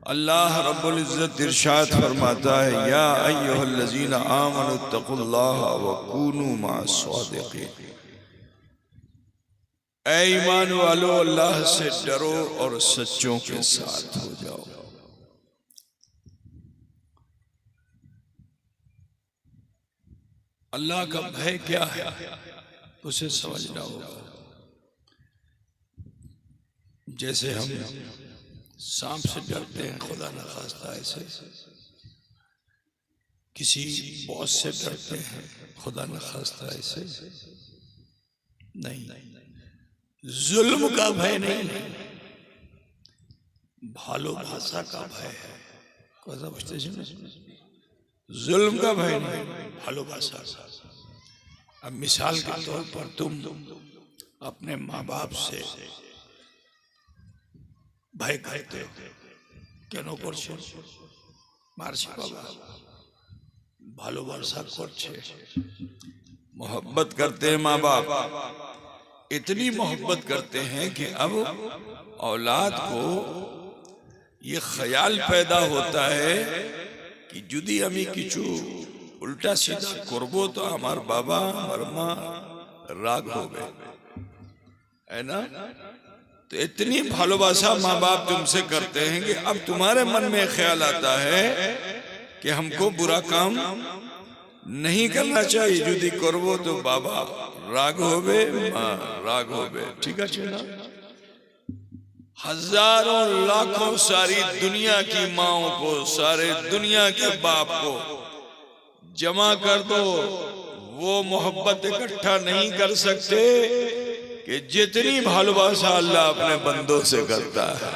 अल्लाह रब्बुल इज्जत इरशाद फरमाता है, या अय्युहल्लज़ीना आमनुत्तकुल्लाह व कूनू मअस-सादिक़ीन। ऐ ईमान वालो, अल्लाह से डरो और सच्चों के साथ हो जाओ। अल्लाह का भय क्या है उसे समझना होगा। जैसे हम सांप से डरते हैं, खुदा न खास्ता ऐसे किसी बॉस से डरते हैं, खुदा न खास्ता ऐसे नहीं। जुल्म का भय नहीं, भालो भाषा का भय है। जुल्म का भय नहीं, भालो भाषा। अब मिसाल के तौर पर तुम अपने माँ बाप से भय करते हो, কেন করছে? মারছে বাবা, ভালোবাসা করছে, मोहब्बत करते हैं माँ बाप। इतनी मोहब्बत करते हैं कि अब औलाद को ये ख्याल पैदा होता है कि जुदी हमें किचु उल्टा सीधा करबो तो हमार बाबा हमार माँ राग हो गए, है ना? तो इतनी भालोबासा माँ बाप तुमसे करते हैं कि अब तुम्हारे मन में ख्याल आता है कि हमको बुरा काम नहीं करना चाहिए, जुदी करबो तो बाबा राग होवे, माँ राग होवे। ठीक है ना? हजारों लाखों सारी दुनिया की माओं को, सारे दुनिया के बाप को जमा कर दो, वो मोहब्बत इकट्ठा नहीं कर सकते कि जितनी भालोबासा अल्लाह अपने बंदों से करता है।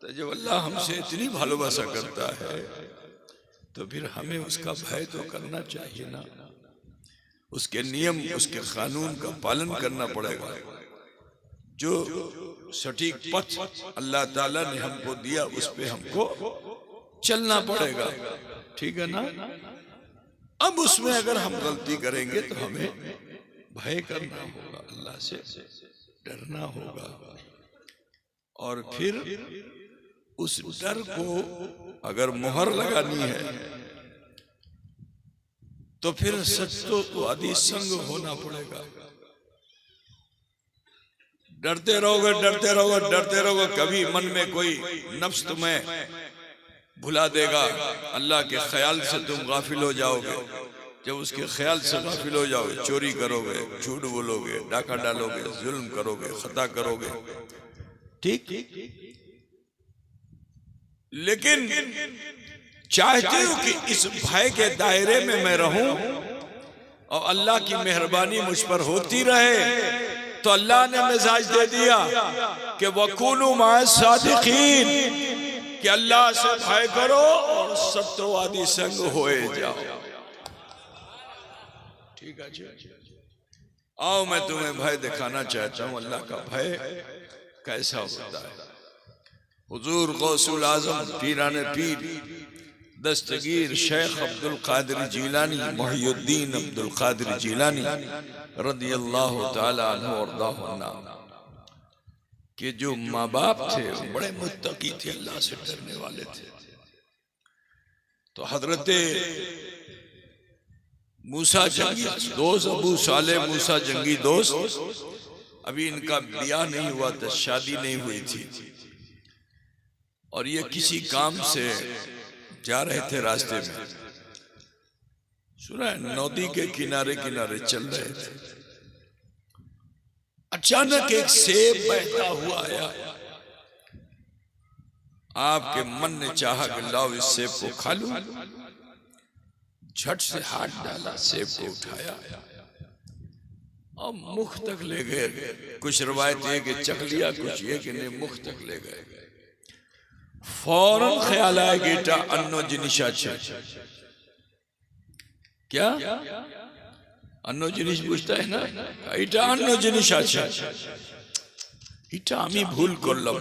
तो जब अल्लाह हमसे इतनी भालोबासा करता है तो फिर हमें उसका भय तो करना चाहिए ना। उसके नियम, उसके कानून का पालन करना पड़ेगा। जो सटीक पथ अल्लाह ताला ने हमको दिया उस पे हमको चलना पड़ेगा। ठीक है ना? अब उसमें अगर हम गलती करेंगे तो हमें भय करना होगा, अल्लाह से डरना होगा, और फिर उस डर को अगर मोहर लगानी है तो फिर सत्य संग होना पड़ेगा। डरते रहोगे, डरते रहोगे, डरते रहोगे, कभी मन में कोई नफ्स तुम्हें भुला देगा, अल्लाह के ख्याल से तुम गाफिल हो जाओगे। जब उसके ख्याल से गाफिल हो जाओगे, चोरी करोगे, झूठ बोलोगे, डाका डालोगे, जुल्म करोगे, खता करोगे। ठीक? लेकिन चाहते हो कि इस भय के दायरे में मैं रहूं और अल्लाह की मेहरबानी मुझ पर होती रहे, तो अल्लाह ने मिजाज दे दिया कि वकूनू मअस-सादिकीन, कि अल्लाह से भय करो और सत्यवादी संग होए जाओ। ठीक है जी? आओ मैं तुम्हें भय दिखाना चाहता हूं, अल्लाह का भय कैसा होता है। हुजूर गौसुल आजम पीराने पीर दस्तगीर शेख अब्दुल कादिर जीलानी मुहियुद्दीन अब्दुल कादिर जीलानी रदियल्लाहु ताला अन्हु वरदाहुन्ना के जो माँ बाप थे बड़े मुत्तकी थे, अल्लाह से डरने वाले थे। तो हजरत मूसा जंगी दोस्त, अबू सालेह मूसा जंगी दोस्त, अभी इनका ब्याह नहीं हुआ था, शादी नहीं हुई थी, और ये किसी काम से जा रहे थे, रास्ते में सुना है नदी के किनारे किनारे चल रहे थे। अचानक एक सेब बहता हुआ आया। आपके मन ने चाहा कि लाओ इस सेब को खा लूं, झट से हाथ डाला, सेब को उठाया और मुख तक ले गए। कुछ रवायत है कि चख लिया, कुछ ये कि नहीं मुख तक ले गए। फौरन ख्याल आया कि इटा अन्नो जिनिस আছে। क्या अन्नो जिनिस बुझता है ना, इटा अन्नो जिनिस আছে, इटा আমি ভুল করলাম।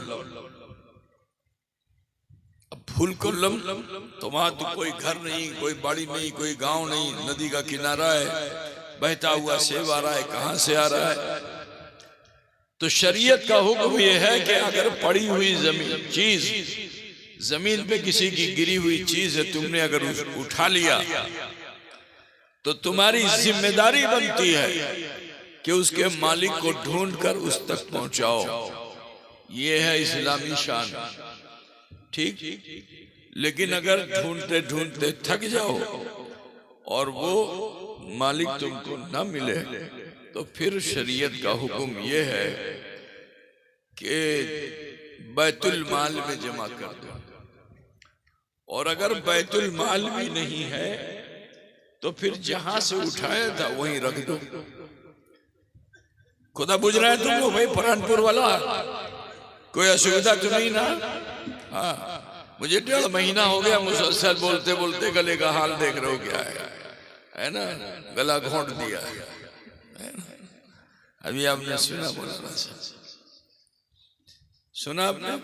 अब भूल करलम, तुम्हारा तो कोई घर नहीं, कोई बाड़ी नहीं, कोई गांव नहीं, नदी का किनारा है, बहता हुआ सेब आ रहा है, कहां से आ रहा है? तो शरीयत का हुक्म यह है कि अगर पड़ी हुई जमीन चीज, जमीन पे किसी की गिरी हुई चीज है, तुमने अगर उठा लिया तो तुम्हारी जिम्मेदारी बनती है कि उसके मालिक को ढूंढकर उस तक पहुंचाओ। ये है इस्लामी शान, ठीक। लेकिन अगर ढूंढते ढूंढते थक जाओ और वो मालिक तुमको ना मिले तो फिर शरीयत का हुक्म ये है कि बैतुल माल में जमा कर दो। और अगर बैतुल माल भी नहीं है तो फिर जहां से उठाया था वहीं रख दो। खुदा बुझ रहा है तुमको भाई, परानपुर वाला कोई असुविधा तो नहीं ना? हाँ, मुझे 1.5 महीना हो गया मुसलसल बोलते बोलते गले का हाल देख रहे हो क्या है ना, गला घोंट दिया है ना? अभी आपने सुना बोला, सुना आपने?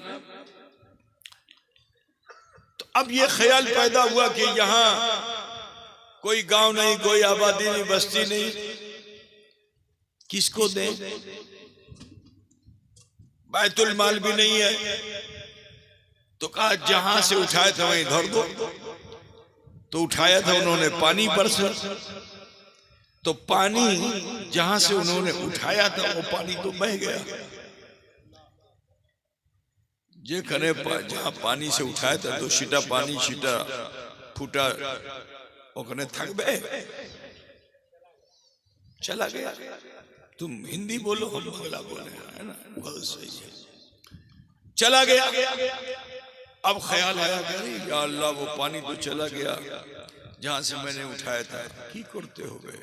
तो अब ये ख्याल पैदा हुआ कि यहाँ कोई गांव नहीं, कोई आबादी नहीं, बस्ती नहीं, किसको दें? बैतुल माल भी नहीं है, तो कहा जहां से उठाया था वहीं धर दो। तो उठाया था उन्होंने पानी पर से, तो पानी जहां से उन्होंने उठाया था वो पानी तो बह गया। जे खने जहां पानी से उठाया था तो सीटा पानी सीटा फूटा ओकने थक बे चला गया। तुम हिंदी बोलो, हम बांग्ला बोले, है ना? बहुत सही है। चला गया। अब ख्याल आया कि या अल्लाह वो पानी तो चला गया जहां से मैंने उठाया था, की करते हो गए?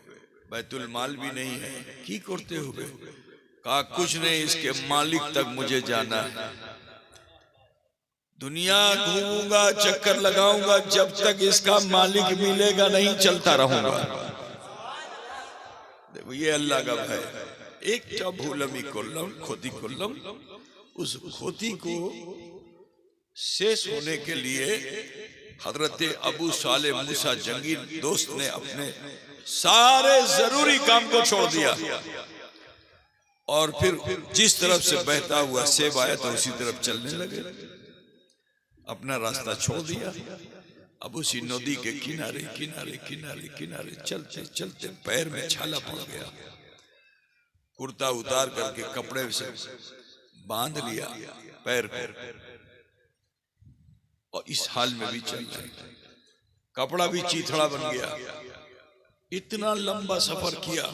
बैतुल माल भी नहीं है, की करते हो गए? कहा कुछ नहीं, इसके मालिक तक मुझे जाना है। दुनिया घूमूंगा, चक्कर लगाऊंगा, जब तक इसका मालिक मिलेगा नहीं चलता रहूंगा। देखो ये अल्लाह का भय। एक भूलमी कोल्लम खोती कोल्लम, उस खोती को शेष होने के लिए हजरत अबू साले मूसा जंगी दोस्त ने अपने सारे जरूरी काम को छोड़ दिया और फिर जिस तरफ से बहता हुआ सेब आया तो उसी तरफ चलने लगे। अपना रास्ता छोड़ दिया। अब उसी नदी के किनारे किनारे किनारे किनारे चलते चलते पैर में छाला पड़ गया। कुर्ता उतार करके कपड़े से बांध लिया पैर को, और इस हाल में भी चल रहे, कपड़ा भी चीथड़ा बन गया। इतना लंबा सफर किया,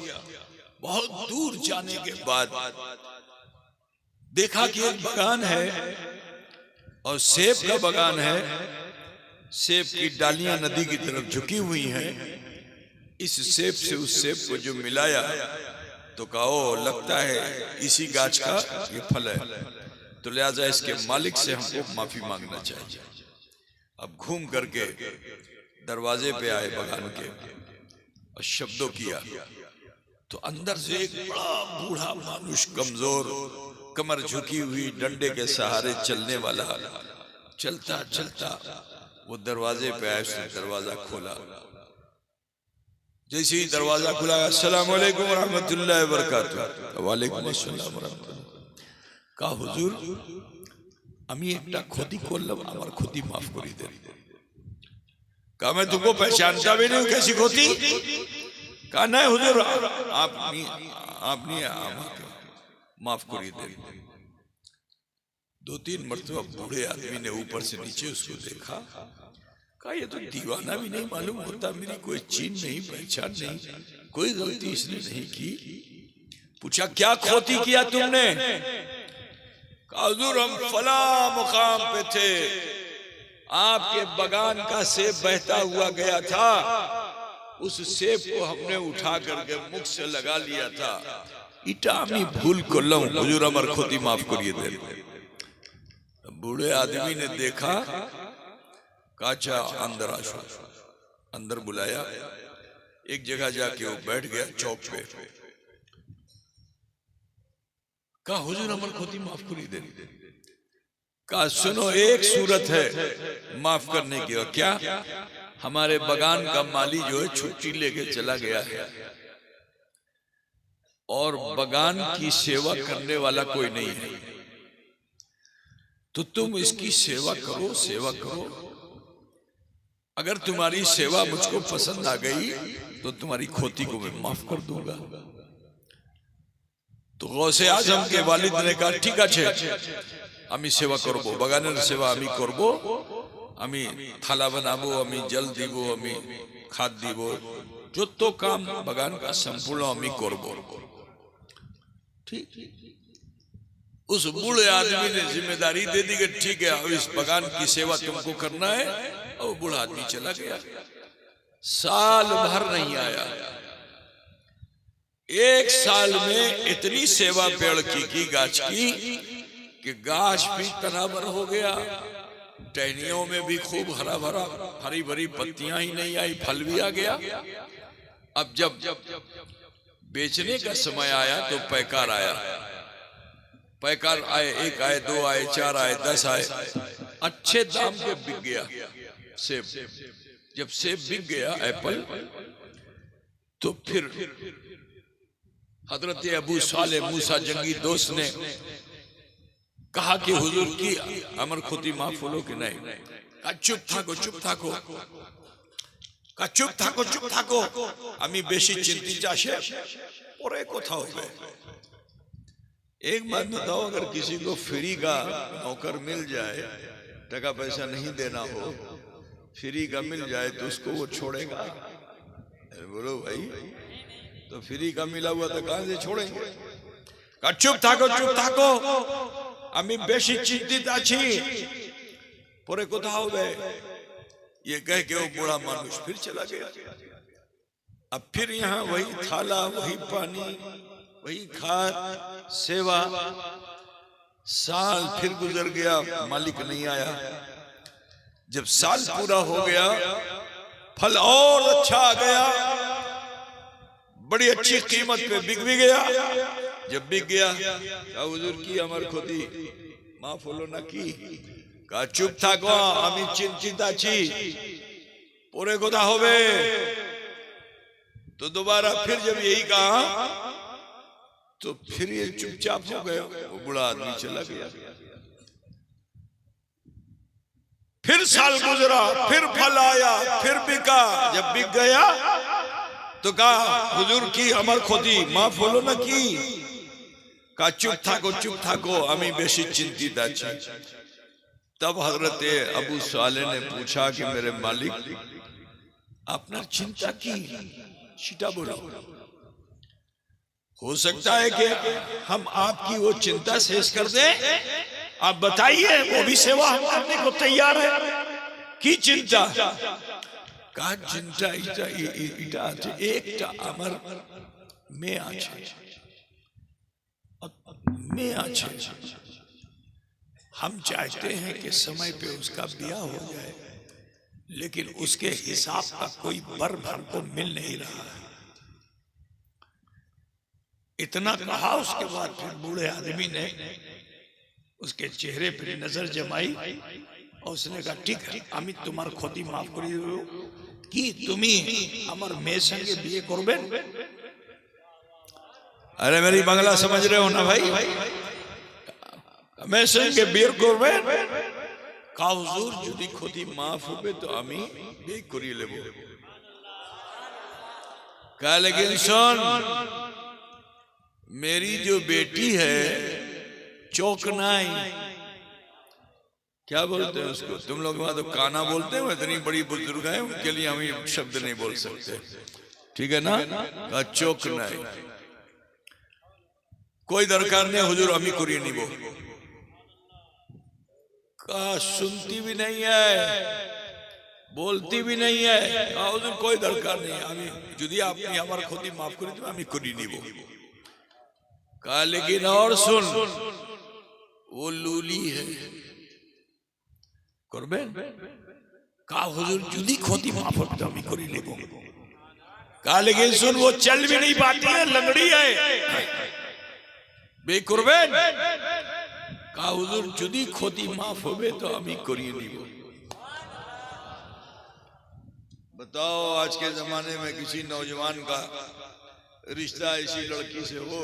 बहुत दूर जाने के बाद देखा कि एक बगान है और सेब का बगान है। सेब की डालियां नदी की तरफ झुकी हुई हैं। इस सेब से उस सेब को जो मिलाया तो कहो लगता है इसी गाछ का ये फल है, तो लिहाजा इसके मालिक से हमको माफी मांगना चाहिए। अब घूम करके दरवाजे पे आए बगान के और शब्दों किया तो अंदर से एक बड़ा बूढ़ा मानुष, कमजोर, कमर झुकी हुई, डंडे के सहारे चलने वाला, चलता चलता वो दरवाजे पे आया। उसने दरवाजा खोला। जैसे ही दरवाजा खुला, अस्सलाम वालेकुम रहमतुल्लाहि व बरकातुहू। वालेकुम अस्सलाम व रहमतुल्लाह। कहा हुजूर আমি একটা ক্ষতি করলাম, আমার ক্ষতি মাফ করে দেন। कहा मैं तुमको पहचानता भी नहीं हूं, कैसी ক্ষতি? कहा नहीं हुजूर आपने माफ कर दें। 2-3 मरतबा बूढ़े आदमी ने ऊपर से नीचे उसको देखा। कहा ये तो दीवाना भी नहीं मालूम होता, मेरी कोई चीन नहीं, पहचान नहीं, कोई गलती इसने नहीं की। पूछा क्या खोती किया तुमने? कहा हुजूर हम फला मुकाम पे थे, आपके बगान का सेब बहता हुआ गया था, उस सेब को हमने उठा करके मुख से लगा लिया था। इटा আমি ভুল করলাম হুজুর, আমার ক্ষতি মাফ করিয়ে দেন। बूढ़े आदमी ने देखा, काचा अंदर आशो, अंदर बुलाया। एक जगह जाके वो बैठ गया चौक पे। कहा हुजूर हमारी खोती माफ करिए देन। कहा सुनो एक सूरत है माफ करने की, और क्या? हमारे बगान का माली जो है छुट्टी लेके चला गया है। और बगान की सेवा करने वाला कोई नहीं है, तो तुम इसकी सेवा करो, सेवा करो। अगर तुम्हारी सेवा मुझको पसंद आ गई तो तुम्हारी खोती को मैं माफ कर दूंगा। तो गौसे आजम के वालिद ने कहा ठीक है, আমি सेवा करब, बगानेर सेवा আমি করব, আমি থালা বানাবো, আমি জল দিব, আমি खाद দিব, যত काम बगान का संपूर्ण আমি করব। ठीक, उस बूढ़े आदमी ने जिम्मेदारी दे दी कि ठीक है, अब इस बगान की सेवा तुमको करना है। और बूढ़ा आदमी चला गया, साल भर नहीं आया। एक साल में इतनी सेवा पेड़ की गाछ की कि गाछ भी तनावर हो गया, टहनियों में भी खूब हरा भरा हरी भरी पत्तियां ही नहीं आई, फल भी आ गया। अब जब बेचने का समय आया तो पैकार आया, पैकार आए, एक आए, दो आए, चार आए, 10 आए, अच्छे दाम पे बिक गया सेब। जब सेब बिक गया एप्पल, तो फिर हजरत अबू सालेह मूसा जंगी दोस्त ने कहा कि हुजूर की अमर खुदी माफ होलो कि नहीं? कहा चुप थाको, चुप थाको, कहा चुप थाको, चुप थाको, আমি বেশি চিন্তিত আসে পরে কথা হবে। एक बात बताओ, अगर किसी को फ्री का नौकर मिल जाए, टका पैसा नहीं देना हो, फ्री का मिल जाए तो उसको वो छोड़ेगा? बोलो भाई, तो फ्री का मिला हुआ तो कहां से छोड़ेंगे? कहा चुप थाको, चुप थाको, আমি বেশি চিন্তিত আছি পরে কথা হবে। ये कह के वो बूढ़ा मानुष फिर चला गया। अब फिर यहाँ वही थाला, वही पानी, वही खाद, सेवा। साल फिर गुजर गया, मालिक नहीं आया। जब साल पूरा हो गया, फल और अच्छा आ गया, बड़ी अच्छी कीमत पे बिक भी गया। जब बिक गया, हुजूर की अमर खुदी माफ होलो ना की? कहा चुप থাকো, আমি চিন্তিত আছি পরে কথা হবে। तो दोबारा फिर जब यही कहा तो फिर ये चुपचाप हो गया, वो बूढ़ा आदमी चला गया। फिर साल गुजरा, फिर फल आया, फिर बिका। जब बिक गया तो कहा हुजूर की अमर खुदी माफ होलो ना की? कहा चुप থাকো, चुप থাকো, আমি বেশি চিন্তিত আছি। तब हजरत अबू सालेह ने पूछा कि मेरे मालिक, आपने चिंता की? सीधा बोलो। हो सकता है कि हम आपकी वो चिंता शेष कर दें। आप बताइए, वो भी सेवा हम करने को तैयार है। की चिंता? कहा चिंता इटा एक আমার মেয়ে আছে, মেয়ে আছে। हम चाहते हैं कि समय पे उसका ब्याह हो जाए, लेकिन उसके हिसाब का कोई वर हमको मिल नहीं रहा है। इतना कहा, उसके बाद फिर बूढ़े आदमी ने उसके चेहरे पर नजर जमाई और उसने कहा ठीक है, আমি তোমার ক্ষতি মাফ করে দেব। কি তুমি আমার মেয়ের সঙ্গে বিয়ে করবে? अरे मेरी बांग्ला समझ रहे हो ना भाई? मैं संगे বিয়ে করবেন? का हुजूर যদি ক্ষতি মাফ হবে তো আমি বিয়ে করিয়ে নেব। कहा लेकिन सुन, मेरी जो बेटी है चौकनाई, क्या बोलते हैं उसको तुम लोग वहां? तो काना बोलते हैं। इतनी बड़ी बुजुर्ग है, उनके लिए हम ये शब्द नहीं बोल सकते, ठीक है ना? कहा चौकनाई, कोई दरकार नहीं हुजूर, আমি করিয়ে নিব। कहा सुनती भी नहीं है, बोलती भी नहीं है। कहा हुजूर कोई दरकार नहीं, আমি যদি আপনি আমার ক্ষতি মাফ করে দেন আমি করিয়ে নিব। कहा लेकिन और सुन, वो लूली है, করবেন? कहा हुजूर যদি ক্ষতি মাফ হবে তো আমি করিয়ে নেব। कहा लेकिन सुन, वो चल भी नहीं पाती है, लंगड़ी है, বে করবেন? कहा हुजूर যদি ক্ষতি माफ होवे तो আমি করিয়ে নিব। बताओ, आज के जमाने में किसी नौजवान का रिश्ता ऐसी लड़की से हो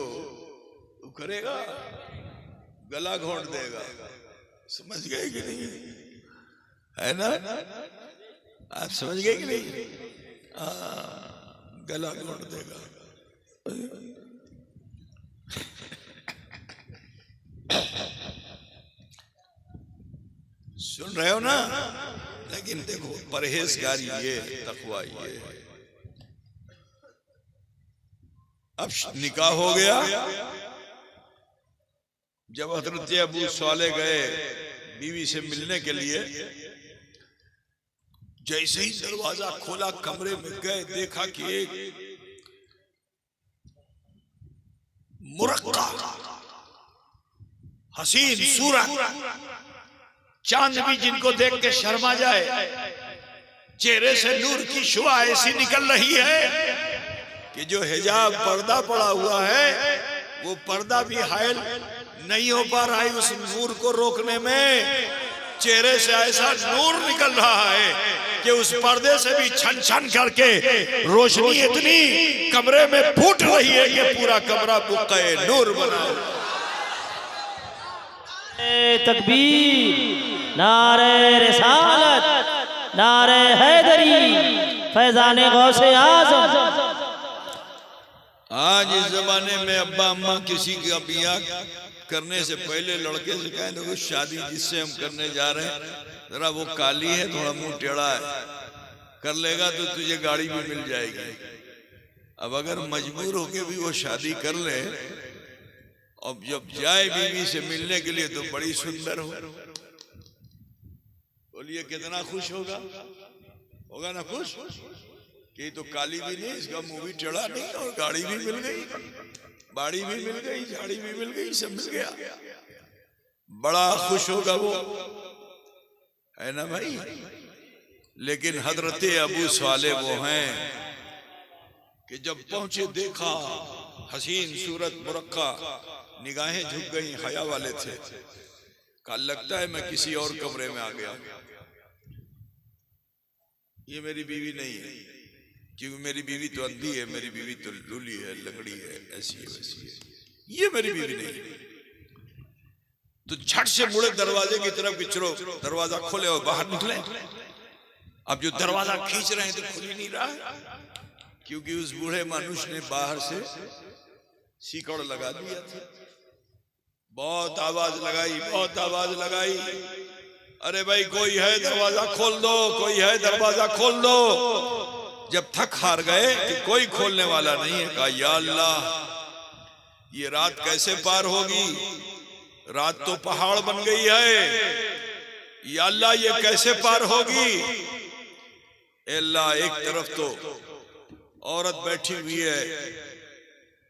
तो करेगा, गला घोंट देगा। समझ गए कि नहीं? है ना? आप समझ गए कि नहीं? गला घोंट देगा। सुन रहे हो ना? लेकिन देखो परहेजगारी ये, तकवा ये। अब निकाह हो गया। जब हजरत अबू साले गए बीवी से मिलने के लिए, जैसे ही दरवाजा खोला कमरे में गए, देखा कि एक मुरक्का हसीन सूरत, चांद भी जिनको देख के शर्मा जाए, चेहरे से नूर की शुआ ऐसी निकल रही है कि जो हिजाब पर्दा पड़ा हुआ है वो पर्दा भी हायल नहीं हो पा रहा है उस नूर को रोकने में। चेहरे से ऐसा नूर निकल रहा है कि उस पर्दे से भी छन छन करके रोशनी इतनी कमरे में फूट रही है कि पूरा कमरा बुक़्क़े नूर बना। तकबीर, नारे रिसालत, नारे हैदरी, फैज़ाने गौसे आज़म। आज इस जमाने में अब्बा अम्मा किसी का बियाह करने से पहले लड़के से कहें देखो शादी जिससे हम करने जा रहे हैं जरा वो काली है, थोड़ा मुंह टेढ़ा है, कर लेगा तो तुझे गाड़ी भी मिल जाएगी। अब अगर मजबूर होके भी वो शादी कर ले, अब जब जाए बीवी से मिलने के लिए तो बड़ी सुंदर हो, बोलिए कितना खुश होगा? होगा ना खुश कि तो काली भी नहीं, इसका मुंह भी टेढ़ा नहीं, और गाड़ी भी मिल गई, बाड़ी भी मिल गई, झाड़ी भी मिल गई, सब मिल गया। बड़ा खुश होगा वो, है ना भाई? लेकिन हजरत अबू साले वो हैं कि जब पहुंचे देखा हसीन सूरत मुरक्का, निगाहें झुक गई, हया वाले थे। कहा लगता है मैं किसी और कमरे में आ गया, ये मेरी बीवी नहीं है, क्योंकि मेरी बीवी तो अंधी है, मेरी बीवी तो लूली है, लंगड़ी है, ऐसी है वैसी है, ये मेरी बीवी नहीं है। तो झट से मुड़े दरवाजे की तरफ कि चलो दरवाजा खोले और बाहर निकले। अब जो दरवाजा खींच रहे हैं तो खुल ही नहीं रहा, क्योंकि उस बूढ़े मनुष्य ने बाहर से सीकड़ लगा दिया था। बहुत आवाज लगाई, बहुत आवाज लगाई, अरे भाई कोई है दरवाजा खोल दो, कोई है दरवाजा खोल दो। जब थक हार गए कि कोई खोलने वाला नहीं है, कहा या अल्लाह ये रात कैसे पार होगी? रात तो पहाड़ बन गई है, या अल्लाह ये कैसे पार होगी? अल्लाह एक तरफ तो औरत बैठी हुई है,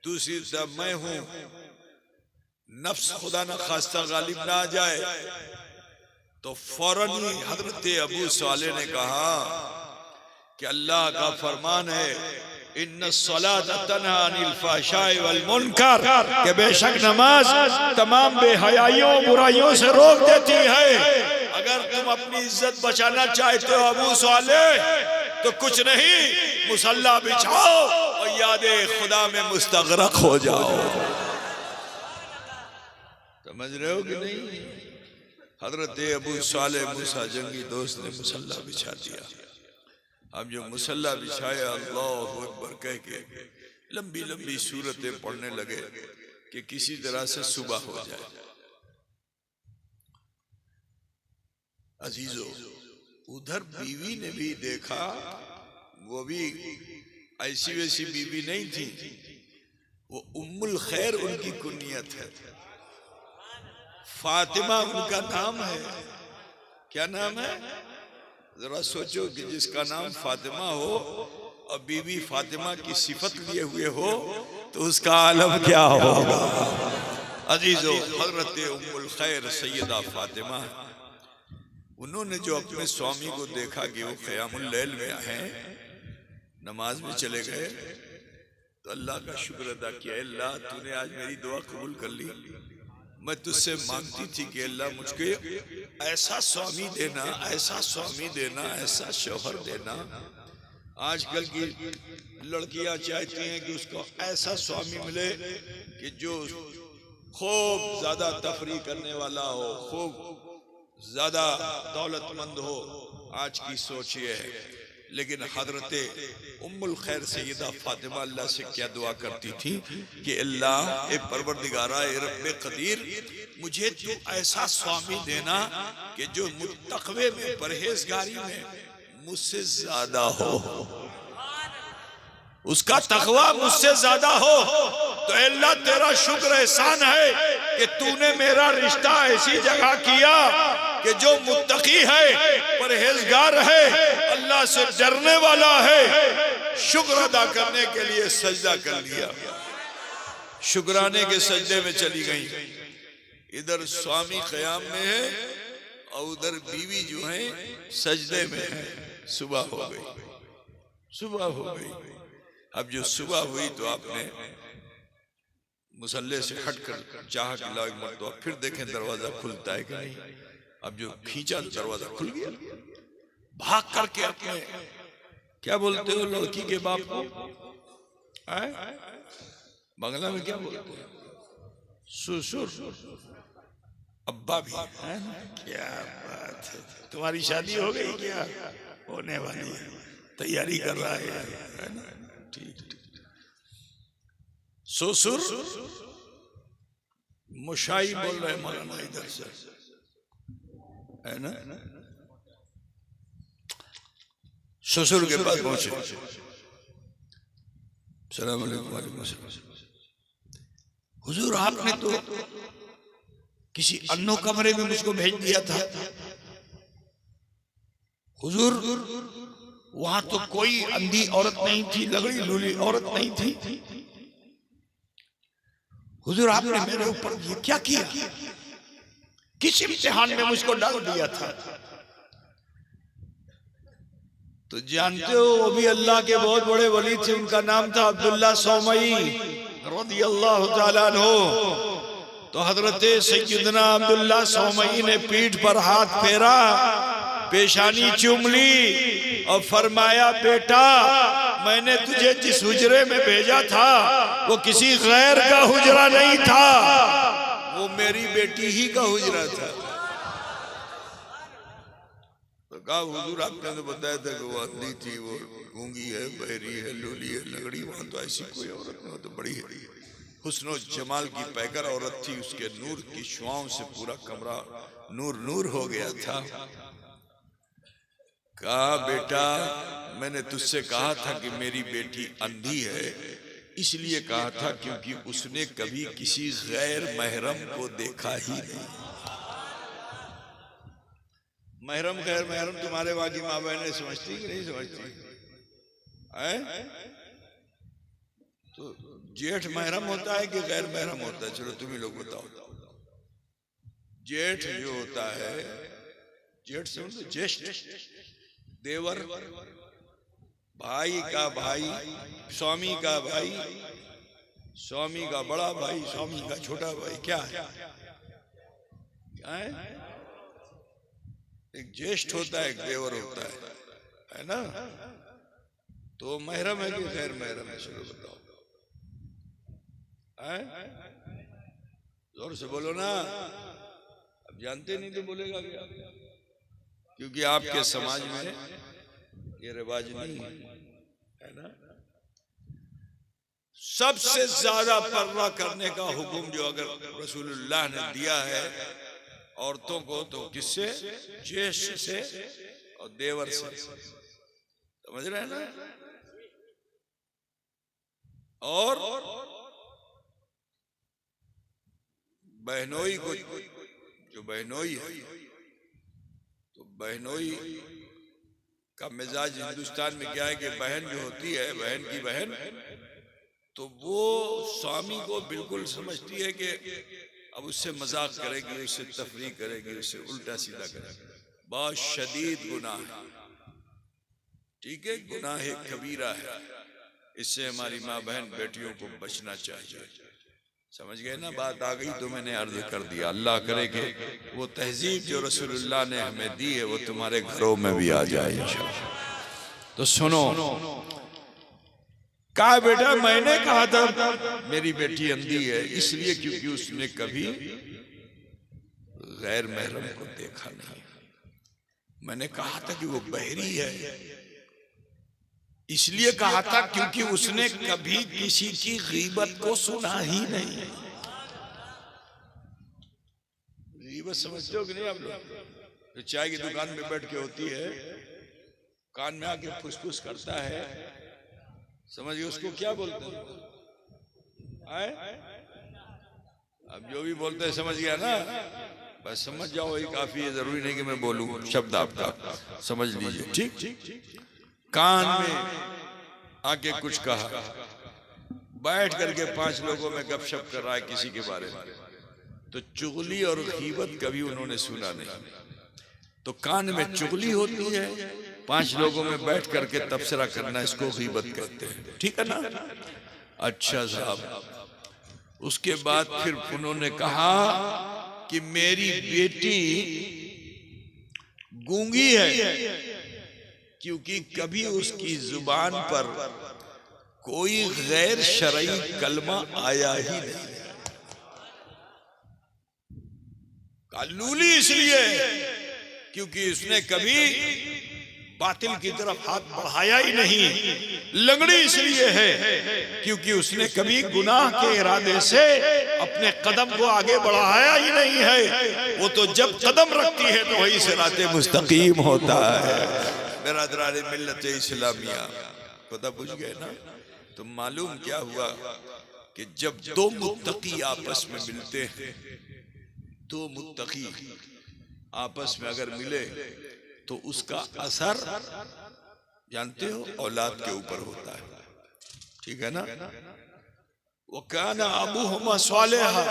दूसरी तरफ मैं हूं, नफ्स खुदा न खास्ता गालिब ना आ जाए। तो फौरन ही हजरत अबू साले ने कहा कि अल्लाह का फरमान है इन्ना सलात तन्हा अनिल फहशाए वल मुनकर, कि बेशक नमाज तमाम बेहयाइयों बुराइयों से रोक देती है। अगर तुम अपनी इज्जत बचाना चाहते हो अबू साले तो कुछ नहीं, मुसल्ला बिछाओ और यादे खुदा में मुस्तगरक हो जाओ। समझ रहे हो कि नहीं? हजरत अबू साले मूसा जंगी दोस्त ने मुसल्ला बिछा दिया। अब जो मुसल्ला बिछाया, अल्लाहु अकबर कह के लंबी लंबी सूरतें पढ़ने लगे कि किसी तरह से सुबह हो जाए। अजीजों, उधर बीवी ने भी देखा, वो भी ऐसी वैसी बीवी नहीं थी, वो उम्मुल खैर उनकी कुनियत है, फातिमा उनका नाम है। क्या नाम है? जरा सोचो कि जिसका नाम फातिमा हो और बीवी फातिमा की सिफत लिए हुए हो तो उसका आलम क्या होगा? अजीजों, हजरत उम्मुल खैर सैयदा फातिमा, उन्होंने जो अपने स्वामी को देखा कि वो क़यामुल लैल में हैं, नमाज में चले गए, तो अल्लाह का शुक्र अदा किया, अल्लाह तूने आज मेरी दुआ कबूल कर ली। मैं तुझसे मांगती थी कि अल्लाह मुझको ऐसा स्वामी देना, ऐसा स्वामी देना, ऐसा शौहर देना आजकल की लड़कियां चाहती हैं कि उसको ऐसा स्वामी मिले कि जो खूब ज्यादा तफरी करने वाला हो, खूब ज्यादा दौलतमंद हो। आज की सोच ये है। लेकिन हजरत उम्मुल खैर सैयदा फातिमा अल्लाह से क्या दुआ करती थी कि अल्लाह ए परवरदिगारा ए रब्बे कदीर, मुझे तू ऐसा स्वामी देना कि जो तकवे में, परहेजगारी में मुझसे ज्यादा हो, उसका तकवा मुझसे ज्यादा हो। तो अल्लाह तेरा शुक्र एहसान है कि तूने मेरा रिश्ता ऐसी जगह किया कि जो मुत्तकी है, परहेजगार है, अल्लाह से डरने वाला है। शुक्र अदा करने के लिए सजदा कर लिया, शुक्राने के सजदे में चली गई। इधर स्वामी क़याम में है और उधर बीवी जो है सजदे में है। सुबह हो गई, सुबह हो गई। अब जो सुबह हुई तो आपने मुसल्ले से हटकर चाह कि लाओ एक मरतबा फिर देखें दरवाजा खुलता है कि नहीं। अब जो खींचा तो दरवाजा खुल गया। भाग करके अपने, क्या बोलते हो लड़की के बाप को, बांग्ला में क्या बोलते हो, ससुर, अब्बा भी है ना। क्या बात है, तुम्हारी शादी हो गई क्या? होने वाली है, तैयारी कर रहा है ना। ठीक, ससुर मुशाई बोल रहे मौलाना इधर से, है ना। ससुर के पास पहुंचे, सलाम अलैकुम। हुजूर आपने तो किसी अन्नो कमरे में मुझको भेज दिया था। हुजूर वहां तो कोई अंधी औरत नहीं थी, लगड़ी लूली औरत नहीं थी। हुजूर आपने मेरे ऊपर ये क्या किया? किस इम्तिहान में मुझको डाल दिया था? तो जानते हो वो भी अल्लाह के बहुत बड़े वली थे। उनका नाम था अब्दुल्ला सौमई रज़ियल्लाहु ताला अन्हु। तो हजरत सैयदना अब्दुल्ला सौमई ने पीठ पर हाथ फेरा, पेशानी चूम ली और फरमाया, बेटा मैंने तुझे जिस हुजरे में भेजा था वो किसी गैर का हुजरा नहीं था, वो मेरी बेटी ही का हुजरा था। तो कहा हुजूर आपने तो बताया था कि वो अंधी थी, वो गूंगी है, बहरी है, लूली है, लगड़ी। वहां तो ऐसी कोई औरत नहीं, तो बड़ी हुस्न जमाल की पैकर औरत थी। उसके नूर की शुआओं से पूरा कमरा नूर नूर हो गया था। कहा बेटा मैंने तुझसे कहा था कि मेरी बेटी अंधी है, इसलिए कहा था क्योंकि उसने कभी किसी गैर महरम को देखा ही नहीं। महरम गैर महरम तुम्हारे वहां की माँ बहनें समझती कि नहीं समझती है? तो जेठ महरम होता है कि गैर महरम होता है? चलो तुम ही लोग बताओ। जेठ जो होता है, जेठ से ज्येष्ठ, देवर, भाई का भाई, स्वामी का भाई, स्वामी का बड़ा भाई, स्वामी का छोटा भाई। क्या है? क्या है? एक ज्येष्ठ होता है, एक देवर होता है ना। तो महरम है कि गैर महरम है? चलो बताओ। जोर से बोलो ना, अब जानते नहीं तो बोलेगा क्या? क्योंकि आपके समाज में ये रिवाज नहीं है ना। सबसे ज्यादा पर्दा करने का हुक्म जो अगर रसूलुल्लाह ने दिया है औरतों को, तो किससे? ज्येष्ठ से और देवर से। समझ रहे हैं ना। और बहनोई को, जो बहनोई है, तो बहनोई का मिजाज हिंदुस्तान में क्या है कि बहन जो होती है, बहन की बहन, तो वो स्वामी को बिल्कुल समझती है कि अब उससे मजाक करेगी, उससे तफरीह करेगी, उससे उल्टा सीधा करेगी। बहुत शदीद गुनाह है। ठीक है, गुनाह कबीरा है। इससे हमारी माँ बहन बेटियों को बचना चाहिए। समझ गए ना? बात आ गई तो मैंने अर्ज कर दिया। अल्लाह करे कि वो तहजीब जो रसूलुल्लाह ने हमें दी है वो तुम्हारे घरों में भी आ जाए इंशाअल्लाह। तो सुनो, कहा बेटा मैंने कहा था मेरी बेटी अंधी है इसलिए क्योंकि उसने कभी गैर महरम को देखा नहीं। मैंने कहा था कि वो बहरी है इसलिए कहा था क्योंकि उसने कभी किसी की गीबत को सुना ही नहीं। गीबत समझते हो कि नहीं आप लोग? तो चाय की दुकान में बैठ के होती है, कान में आके फुसफुस करता है, समझिए उसको क्या बोलते हैं? अब जो भी बोलते हैं समझ गया ना, बस समझ जाओ ये काफी है, जरूरी नहीं कि मैं बोलूं शब्द आपका, समझ लीजिए ठीक। कान में आके कुछ कहा, बैठ करके 5 लोगों में गपशप कर रहा है किसी के बारे में, तो चुगली और गीबत कभी उन्होंने सुना नहीं। तो कान में चुगली होती है, 5 लोगों में बैठ करके तबसरा करना, इसको गीबत कहते हैं, ठीक है ना? अच्छा साहब, उसके बाद फिर उन्होंने कहा कि मेरी बेटी गूंगी है क्योंकि कभी उसकी जुबान पर कोई गैर शरई कलमा आया ही नहीं। लूली इसलिए क्योंकि उसने कभी बातिल की तरफ हाथ बढ़ाया ही नहीं। लंगड़ी इसलिए है क्योंकि उसने कभी गुनाह के इरादे से अपने कदम को आगे बढ़ाया ही नहीं है। वो तो जब कदम रखती है तो वही सिराते मुस्तकीम होता है। बिरादरान मिल्लत इस्लामिया, पता पूछ गए ना? तो मालूम क्या हुआ कि जब 2 मुत्तकी आपस में मिलते हैं, 2 मुत्तकी आपस में अगर मिले तो उसका असर जानते हो औलाद के ऊपर होता है, ठीक है ना? वो काना अबूहुमा सालिहा,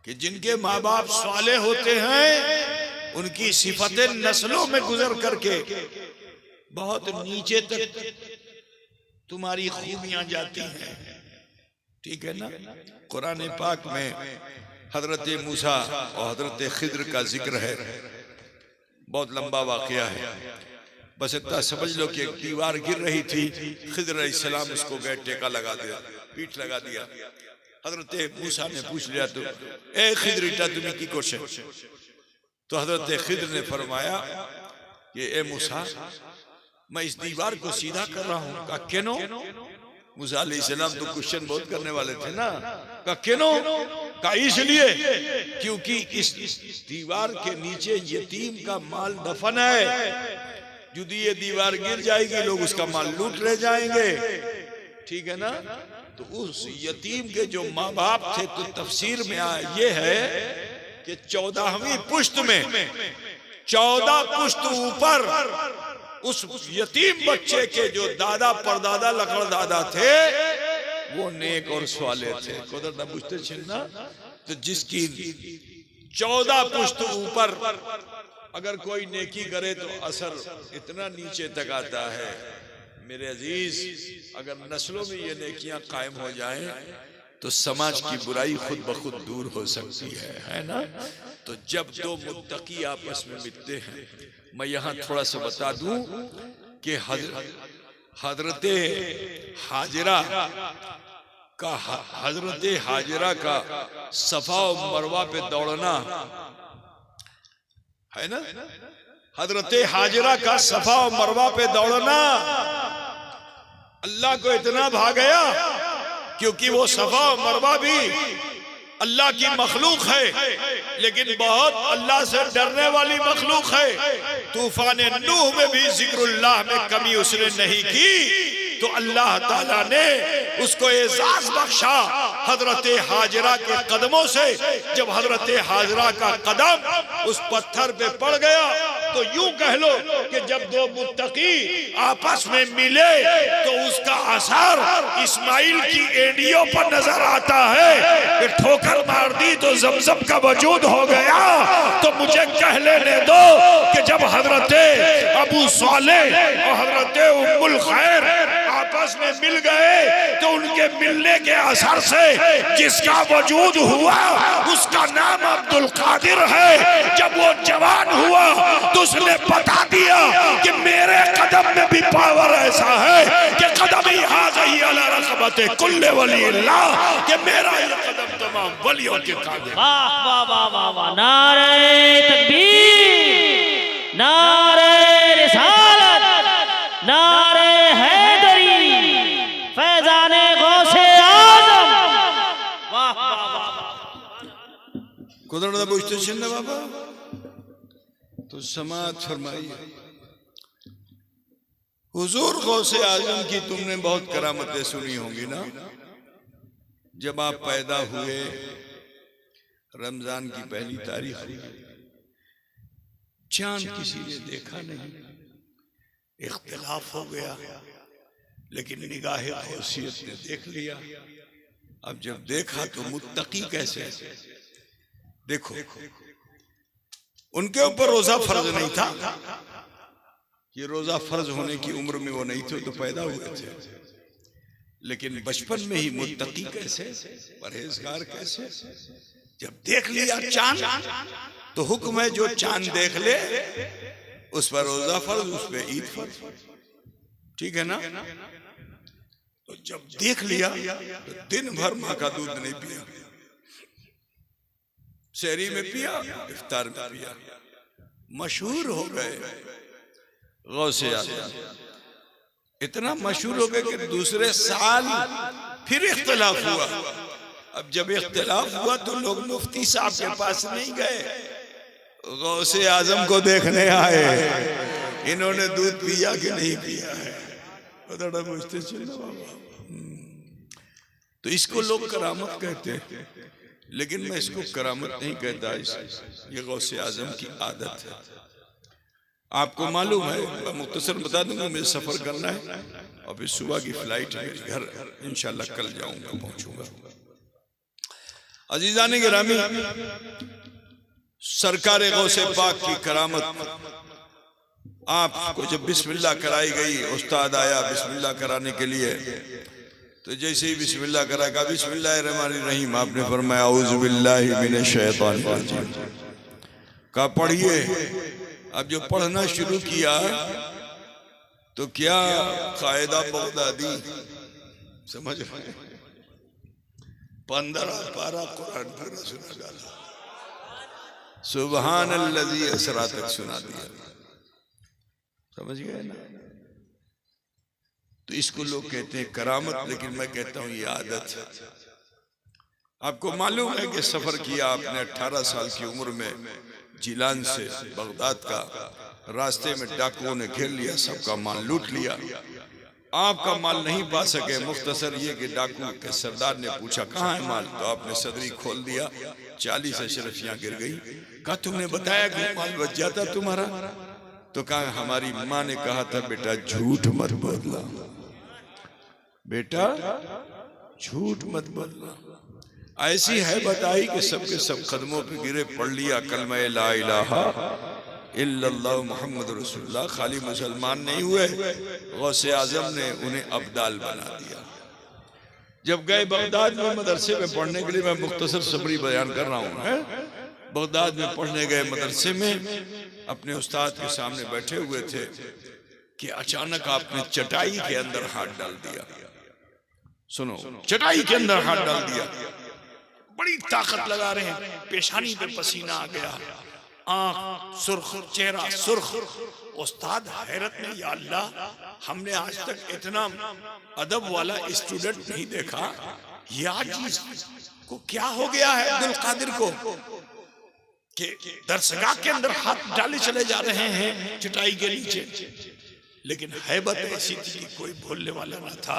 कि जिनके माँ बाप साले होते हैं उनकी सिफतें नस्लों में गुजर करके बहुत नीचे तक तुम्हारी खूबियां जाती हैं, ठीक है ना? कुरान पाक में हजरत मूसा और हजरत खिद्र का जिक्र है, बहुत लंबा वाकया है, बस इतना समझ लो कि एक दीवार गिर रही थी, खिद्र अलैहिस्सलाम उसको गए टेका लगा दिया, पीठ लगा दिया। हजरत मूसा ने पूछ लिया तो ए खिद्र इटा तुम्हें की कोशे? तो हजरत खिद्र ने फरमाया कि ए मूसा मैं इस दीवार को सीधा कर रहा हूँ। कहा क्यों? मूसा अलैहिस्सलाम तो क्वेश्चन बहुत करने वाले थे ना। कहा क्यों? कहा इसलिए क्योंकि इस दीवार के नीचे यतीम का माल दफन है, यदि ये दीवार गिर जाएगी लोग उसका माल लूट ले जाएंगे, ठीक है ना? तो उस यतीम के जो माँ बाप थे, तो तफसीर में ये है कि 14वीं पुश्त में 14 पुश्त ऊपर उस यतीम बच्चे के जो दादा परदादा लकड़दादा थे वो नेक और स्वाले थे। कोदर ना पूछते छिन्ना, तो जिसकी 14 पुश्त ऊपर अगर कोई नेकी करे तो असर इतना नीचे तक आता है। मेरे अजीज, अगर नस्लों में ये नेकियां कायम हो जाएं तो समाज की बुराई खुद ब खुद दूर हो सकती है ना? तो जब 2 मुत्तकी आपस में मिलते हैं, मैं यहाँ थोड़ा सा बता दूं कि हजरत हाजिरा का सफा और मरवा पे दौड़ना है ना? हजरत हाजिरा का सफा और मरवा पे दौड़ना अल्लाह को इतना भा गया क्योंकि वो सफा और मरवा भी अल्लाह की मखलूक है, लेकिन बहुत अल्लाह से डरने वाली मखलूक है। तूफान नूह में भी जिक्रुल्लाह में कमी उसने नहीं की, तो अल्लाह ताला ने उसको एजाज बख्शा हजरत हाजिरा के कदमों से। जब हजरत हाजिरा का कदम उस पत्थर पे पड़ गया तो यूं कह लो कि जब 2 मुत्तकी आपस में मिले तो उसका असर इस्माइल की एडियो पर नजर आता है कि ठोकर मार दी तो जमजम का वजूद हो गया। तो मुझे कह लेने दो कि जब हजरत अबू सालेह और हजरत उम्मुल खैर आपस में मिल गए तो उनके मिलने के असर से जिसका वजूद हुआ उसका नाम अब्दुल कादिर है। जब वो जवान हुआ तो उसने बता दिया कि मेरे कदम में भी पावर ऐसा है कि कदम ही हाज़ी अला रक़बते कुल्ले वलील्लाह, कि मेरा ये कदम तमाम वलियों के काबिल। वाह वाह वाह वाह वाह, नारे तकबीर, नारे रिसालत, नारे हैदरी, फैजाने गौसे आज़म। वाह वाह वाह। कुदरत पूछते छिन्न बाबा तो समात फरमाइए। हुजूर गौसे आज़म की तुमने बहुत करामतें सुनी होंगी ना। जब आप पैदा हुए, रमजान की पहली तारीख हुई, चांद किसी ने देखा नहीं, इख्तिलाफ हो गया, लेकिन निगाहे गौसियत ने देख लिया। अब जब देखा तो मुत्तकी कैसे, देखो उनके ऊपर रोजा फर्ज नहीं था, ये रोजा फर्ज होने की उम्र में वो नहीं थे तो पैदा हुए थे, लेकिन बचपन में ही मुत्तकी कैसे, परहेजगार कैसे। जब देख लिया चांद तो हुक्म है जो चांद देख ले उस पर रोजा फर्ज, उस पर ईद फर्ज, ठीक है ना। तो जब देख लिया तो दिन भर माँ का दूध नहीं पिया, शहरी में पिया, इफ्तार में पिया, मशहूर हो गए गौसे आज़म। इतना मशहूर हो गए कि दूसरे साल फिर इख्तिलाफ हुआ। अब जब इख्तिलाफ हुआ तो लोग मुफ्ती साहब के पास नहीं गए, गौसे आज़म को देखने आए, इन्होंने दूध पिया कि नहीं पिया है। तो इसको लोग करामत कहते हैं, लेकिन मैं इसको करामत नहीं कहता, ये गौसे आज़म की आदत है। आपको मालूम है, मैं मुख्तसर बता दूंगा, मुझे सफर करना है और फिर सुबह की फ्लाइट है मेरे घर, इंशाल्लाह कल जाऊंगा, पहुंचूंगा। अजीजान गिरामी, सरकार गौसे पाक की करामत, आपको जब बिस्मिल्लाह कराई गई, उस्ताद आया बिस्मिल्लाह कराने के लिए, तो जैसे ही बिस्मिल्लाह कराया, बिस्मिल्लाहिर्रहमानिर्रहीम, आपने फरमाया औज़ु बिल्लाहि मिनश शैतानिर रजीम, का पढ़िए। अब जो पढ़ना शुरू किया तो क्या कायदा बगदादी समझ रहे, 15 पारा कुरान पूरा सुना डाला, सुबहान अल्लज़ी असरा तक सुना दिया, समझ गए ना। तो इसको लोग कहते हैं करामत, लेकिन मैं कहता हूं ये आदत है। आपको मालूम है कि सफर किया आपने 18 साल की उम्र में जिलान से बगदाद का, रास्ते में डाकुओं ने घेर लिया, सबका माल लूट लिया, आपका माल नहीं पा सके। मुख्तसर ये कि डाकू के सरदार ने पूछा कहाँ है माल, तो आपने सदरी खोल दिया, 40 अशरफियां गिर गई। कहा तुमने बताया कि माल बच जाता तुम्हारा, तो कहा हमारी माँ ने कहा था बेटा झूठ मत बोलना, बेटा झूठ मत बोलना। ऐसी है बताई कि सबके सब कदमों पे गिरे, पढ़ लिया कलमा ला इलाहा इल्लल्लाह मुहम्मद रसूलुल्लाह। खाली मुसलमान नहीं हुए, गौसे आज़म ने उन्हें अब्दाल बना दिया। जब गए बगदाद में मदरसे में पढ़ने के लिए, मैं मुख्तसर सबरी बयान कर रहा हूँ, बगदाद में पढ़ने गए मदरसे में, अपने उस्ताद के सामने बैठे हुए थे कि अचानक आपने चटाई के अंदर हाथ डाल दिया। सुनो, चटाई के अंदर हाथ डाल दिया, बड़ी ताकत लगा रहे हैं, पेशानी पे पसीना आ गया, आंख सुर्ख, चेहरा सुर्ख। उस्ताद हैरत में, या अल्लाह, हमने आज तक इतना अदब वाला स्टूडेंट नहीं देखा, ये आज को क्या हो गया है अब्दुल कादिर को कि दरसगाह के अंदर हाथ डाले चले जा रहे हैं चटाई के नीचे। लेकिन हैबत ऐसी थी कि कोई बोलने वाला न था।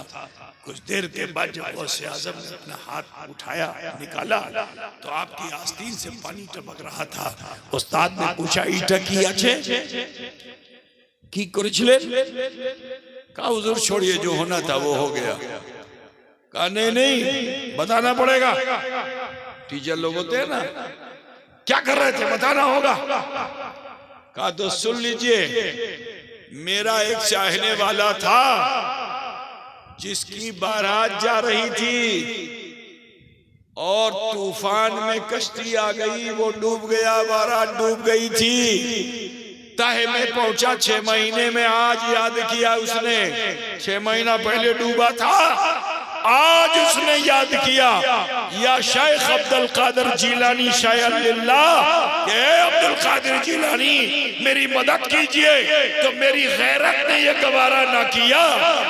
कुछ देर के बाद जब गौसे आज़म ने अपना हाथ उठाया, निकाला, तो आपकी आस्तीन से पानी टपक रहा था। उस्ताद ने पूछा ईटा की अच्छे की करेছিলেন? कहा हुजूर छोड़िए, जो होना था वो हो गया। कहा नहीं नहीं, बताना पड़ेगा, टीचर लोग होते हैं ना, क्या कर रहे थे बताना होगा। कहा तो सुन लीजिए, मेरा एक चाहने वाला था, जिसकी बारात जा रही थी और तूफान में कश्ती आ गई, वो डूब गया, बारात डूब गई थी। तहे में पहुंचा 6 महीने में, आज याद किया उसने। 6 महीना पहले डूबा था, आज उसने याद किया, या शेख अब्दुल कादिर जिलानी शायर लिल्लाह, के अब्दुल कादिर जिलानी मेरी मदद कीजिए। तो मेरी गैरत ने यह गवारा ना किया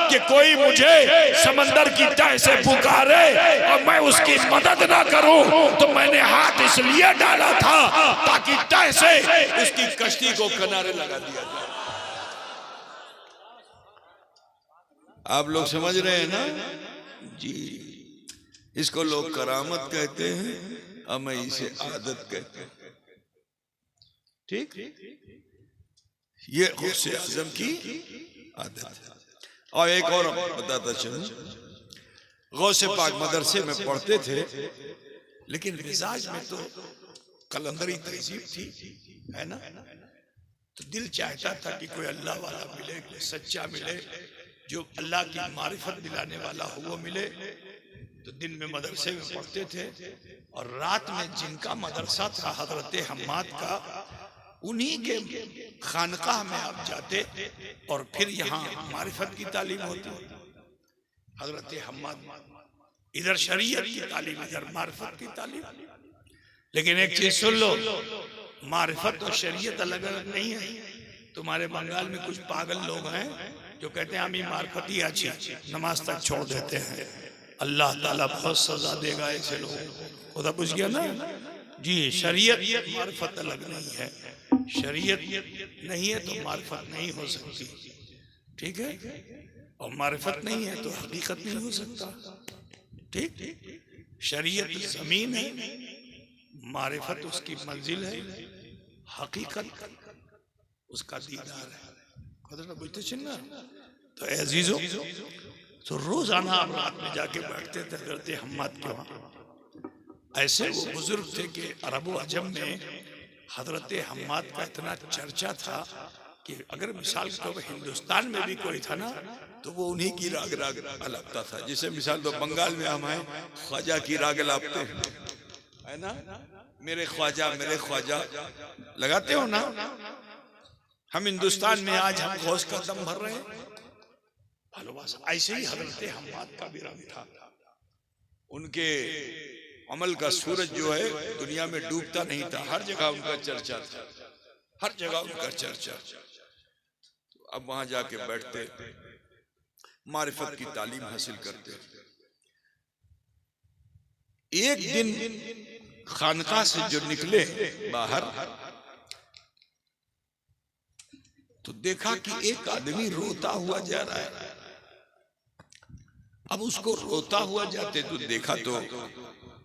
कि कोई मुझे समंदर की तह से पुकारे और मैं उसकी मदद ना करूं, तो मैंने हाथ इसलिए डाला था ताकि तह से उसकी कश्ती को किनारे लगा दिया जाए। आप लोग समझ रहे हैं ना जी? इसको लोग करामत कहते हैं, हमें इसे आदत कहते हैं। ठीक, ये गौसे आजम की आदत है। और एक और बताता चलूं, गौसे पाक मदरसे में पढ़ते थे, लेकिन मिजाज में तो कलंदरी तहजीब थी, है ना? तो दिल चाहता था कि कोई अल्लाह वाला मिले, कोई सच्चा मिले, जो अल्लाह की मारिफत दिलाने वाला हो वो मिले। तो दिन में मदरसे में पढ़ते थे और रात में जिनका मदरसा था हजरत हम्माद का, उन्हीं के खानकाह में आप जाते और फिर यहाँ मारिफत की तालीम होती। हजरत हम्माद इधर शरीयत की तालीम, इधर मारिफत की तालीम। लेकिन एक चीज सुन लो, मारिफत और शरीयत अलग अलग नहीं है। तुम्हारे बंगाल में कुछ पागल लोग हैं जो कहते हैं हमें मार्फत ही अच्छी, नमाज तक छोड़ देते हैं, अल्लाह ताला बहुत सजा देगा ऐसे लोगों को। खुदा पूछ गया ना जी, शरीयत मार्फत अलग नहीं है। शरीयत नहीं है तो मार्फत नहीं हो सकती, ठीक है? और मार्फत नहीं है तो हकीकत नहीं हो सकता, ठीक? शरीयत जमीन है, मारिफत उसकी मंजिल है, हकीकत उसका दीदार है। बुझते ना? तो अजीजो, तो रोजाना आप रात में जाके बैठते थे करते हम्माद के वहां। ऐसे वो बुजुर्ग थे कि अरब अजम में हजरत हम्माद का इतना चर्चा था कि अगर मिसाल के तौर हिंदुस्तान में भी कोई था ना, तो वो उन्हीं की राग अलगता था। जैसे मिसाल तो बंगाल में हम हैं, ख्वाजा की राग लापते है ना, मेरे ख्वाजा लगाते हो ना। हम हिंदुस्तान में आज हम गौस का दम भर रहे हैं, भालोबासा। ऐसे ही हजरत हम्माद का भी रंग था। उनके अमल का सूरज जो है दुनिया में डूबता नहीं था, हर जगह उनका चर्चा था, हर जगह उनका चर्चा। अब वहां जाके बैठते, मारिफत की तालीम हासिल करते। एक दिन खानका से जो निकले बाहर, तो देखा कि एक आदमी रोता हुआ जा रहा है। अब उसको रोता हुआ जाते तो देखा तो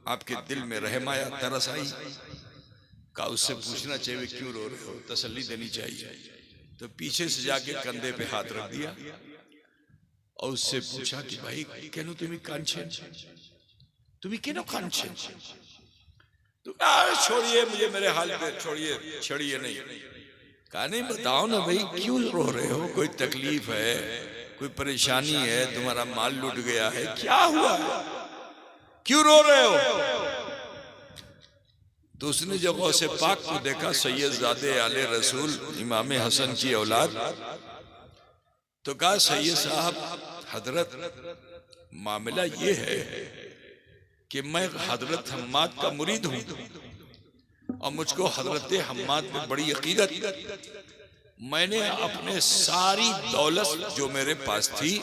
आपके दिल में रहम आया, तरस आई। का उससे पूछना चाहिए क्यों रो रहे हो, तसल्ली देनी चाहिए। तो पीछे से जाके कंधे पे हाथ रख दिया और उससे पूछा कि भाई केनो तुम्हें कांछे, तुम्हें केनो कांछे? तो छोड़िए मुझे मेरे हाल पे, छोड़िए, छड़िए नहीं। कहा नहीं, बताओ ना भाई क्यों रो रहे हो, कोई तकलीफ है, कोई परेशानी है, तुम्हारा माल लूट गया है, क्या हुआ, क्यों रो रहे हो? तो उसने जब गौसे पाक को देखा, सैयद ज़ादे आले रसूल इमाम हसन की औलाद, तो कहा सैयद साहब हजरत मामला ये है कि मैं हजरत हम्माद का मुरीद हूं और मुझको हजरत हम्माद में बड़ी अकीदत। मैंने अपने सारी दौलत जो मेरे पास थी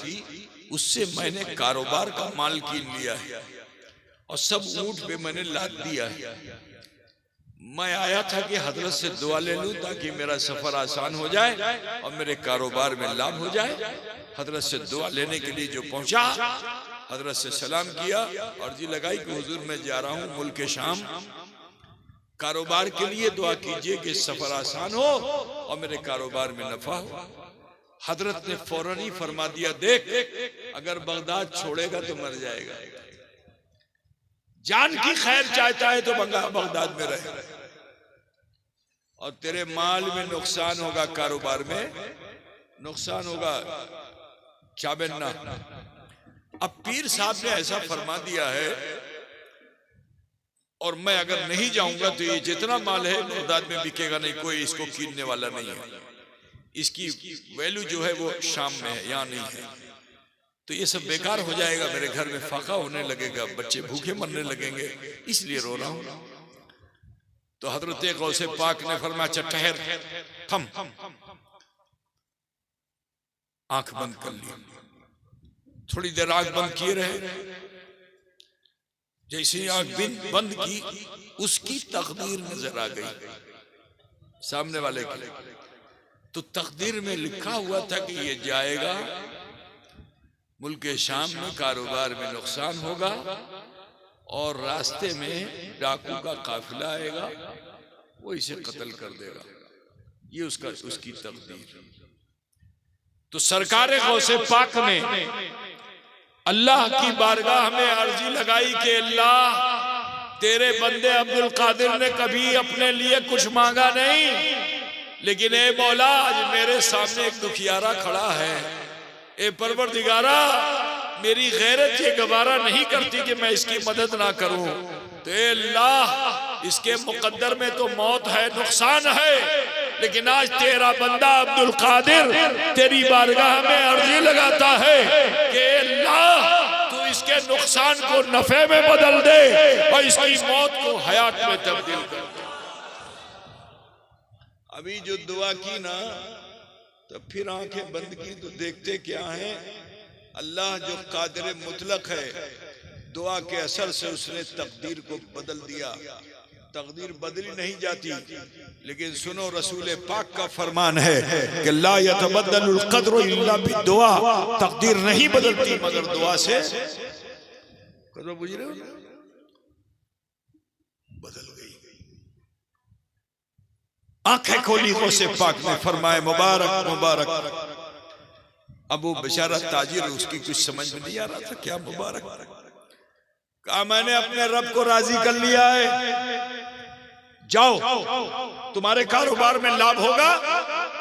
उससे मैंने कारोबार का माल कीन लिया है और सब ऊंट पे मैंने लाद दिया है। मैं आया था कि हजरत से दुआ ले लूं ताकि मेरा सफर आसान हो जाए और मेरे कारोबार में लाभ हो जाए। हजरत से दुआ लेने के लिए जो पहुंचा, हजरत से सलाम किया और जी लगाई कि हुजूर मैं जा रहा हूं मुल्क शाम, कारोबार के लिए दुआ कीजिए कि सफर आसान हो और मेरे कारोबार में नफा हो। हजरत ने फौरन ही फरमा दिया, देख अगर बगदाद छोड़ेगा तो मर जाएगा, जान की खैर चाहता है तो बगदाद में रहे, और तेरे माल में नुकसान होगा, कारोबार में नुकसान होगा, क्या बनना। अब पीर साहब ने ऐसा फरमा दिया है और मैं अगर नहीं जाऊंगा तो ये जितना माल है बगदाद में बिकेगा नहीं, कोई इसको कीनने वाला नहीं है, इसकी वैल्यू जो है वो शाम में है, यहाँ नहीं है, तो ये सब बेकार हो जाएगा, मेरे घर में फाका होने लगेगा, बच्चे भूखे मरने लगेंगे, इसलिए रो रहा हूं। तो हजरत गौसे पाक ने फरमाया, अच्छा ठहर, थम, आंख बंद कर ली। थोड़ी देर आंख बंद किए रहे, जैसे आंख बंद की उसकी तकदीर नजर आ गई सामने वाले की। तो तकदीर में लिखा हुआ था कि ये जाएगा मुल्क शाम में, कारोबार में नुकसान होगा और रास्ते में डाकू का काफिला आएगा, वो इसे कत्ल कर देगा, ये उसकी तकदीर। तो सरकार गौसे पाक ने अल्लाह की बारगाह में अर्जी लगाई कि अल्लाह, तेरे बंदे अब्दुल कादिर ने कभी अपने लिए कुछ मांगा नहीं, लेकिन ए मौला आज मेरे सामने एक दुखियारा खड़ा है, ए परवरदिगारा मेरी गैरत ये गवारा नहीं करती कि मैं इसकी मदद ना करूं, तो ए अल्लाह इसके मुकद्दर में तो मौत है, नुकसान है, लेकिन आज तेरा बंदा अब्दुल कादिर तेरी बारगाह में अर्जी लगाता है कि अल्लाह तू इसके नुकसान को नफे में बदल दे और इसकी मौत को हयात में तब्दील कर दे। अभी जो दुआ की ना, तो फिर आंखें बंद की तो देखते क्या है, अल्लाह जो कादिर मुतलक है, दुआ के असर से उसने तकदीर को बदल दिया। तकदीर बदली नहीं जाती, लेकिन सुनो रसूल पाक का फरमान है कि ला यतबद्दलुल क़द्रु इल्ला बिद्दुआ, तकदीर नहीं बदलती मगर दुआ से। कदर बुझ रहे हो, बदल गई। आंखें खोली गौसे पाक ने, फरमाए मुबारक मुबारक। अबू बेचारा ताजिर, उसकी कुछ समझ में नहीं आ रहा था क्या मुबारक। कहा मैंने अपने रब को राजी कर लिया है, जाओ तुम्हारे कारोबार में लाभ होगा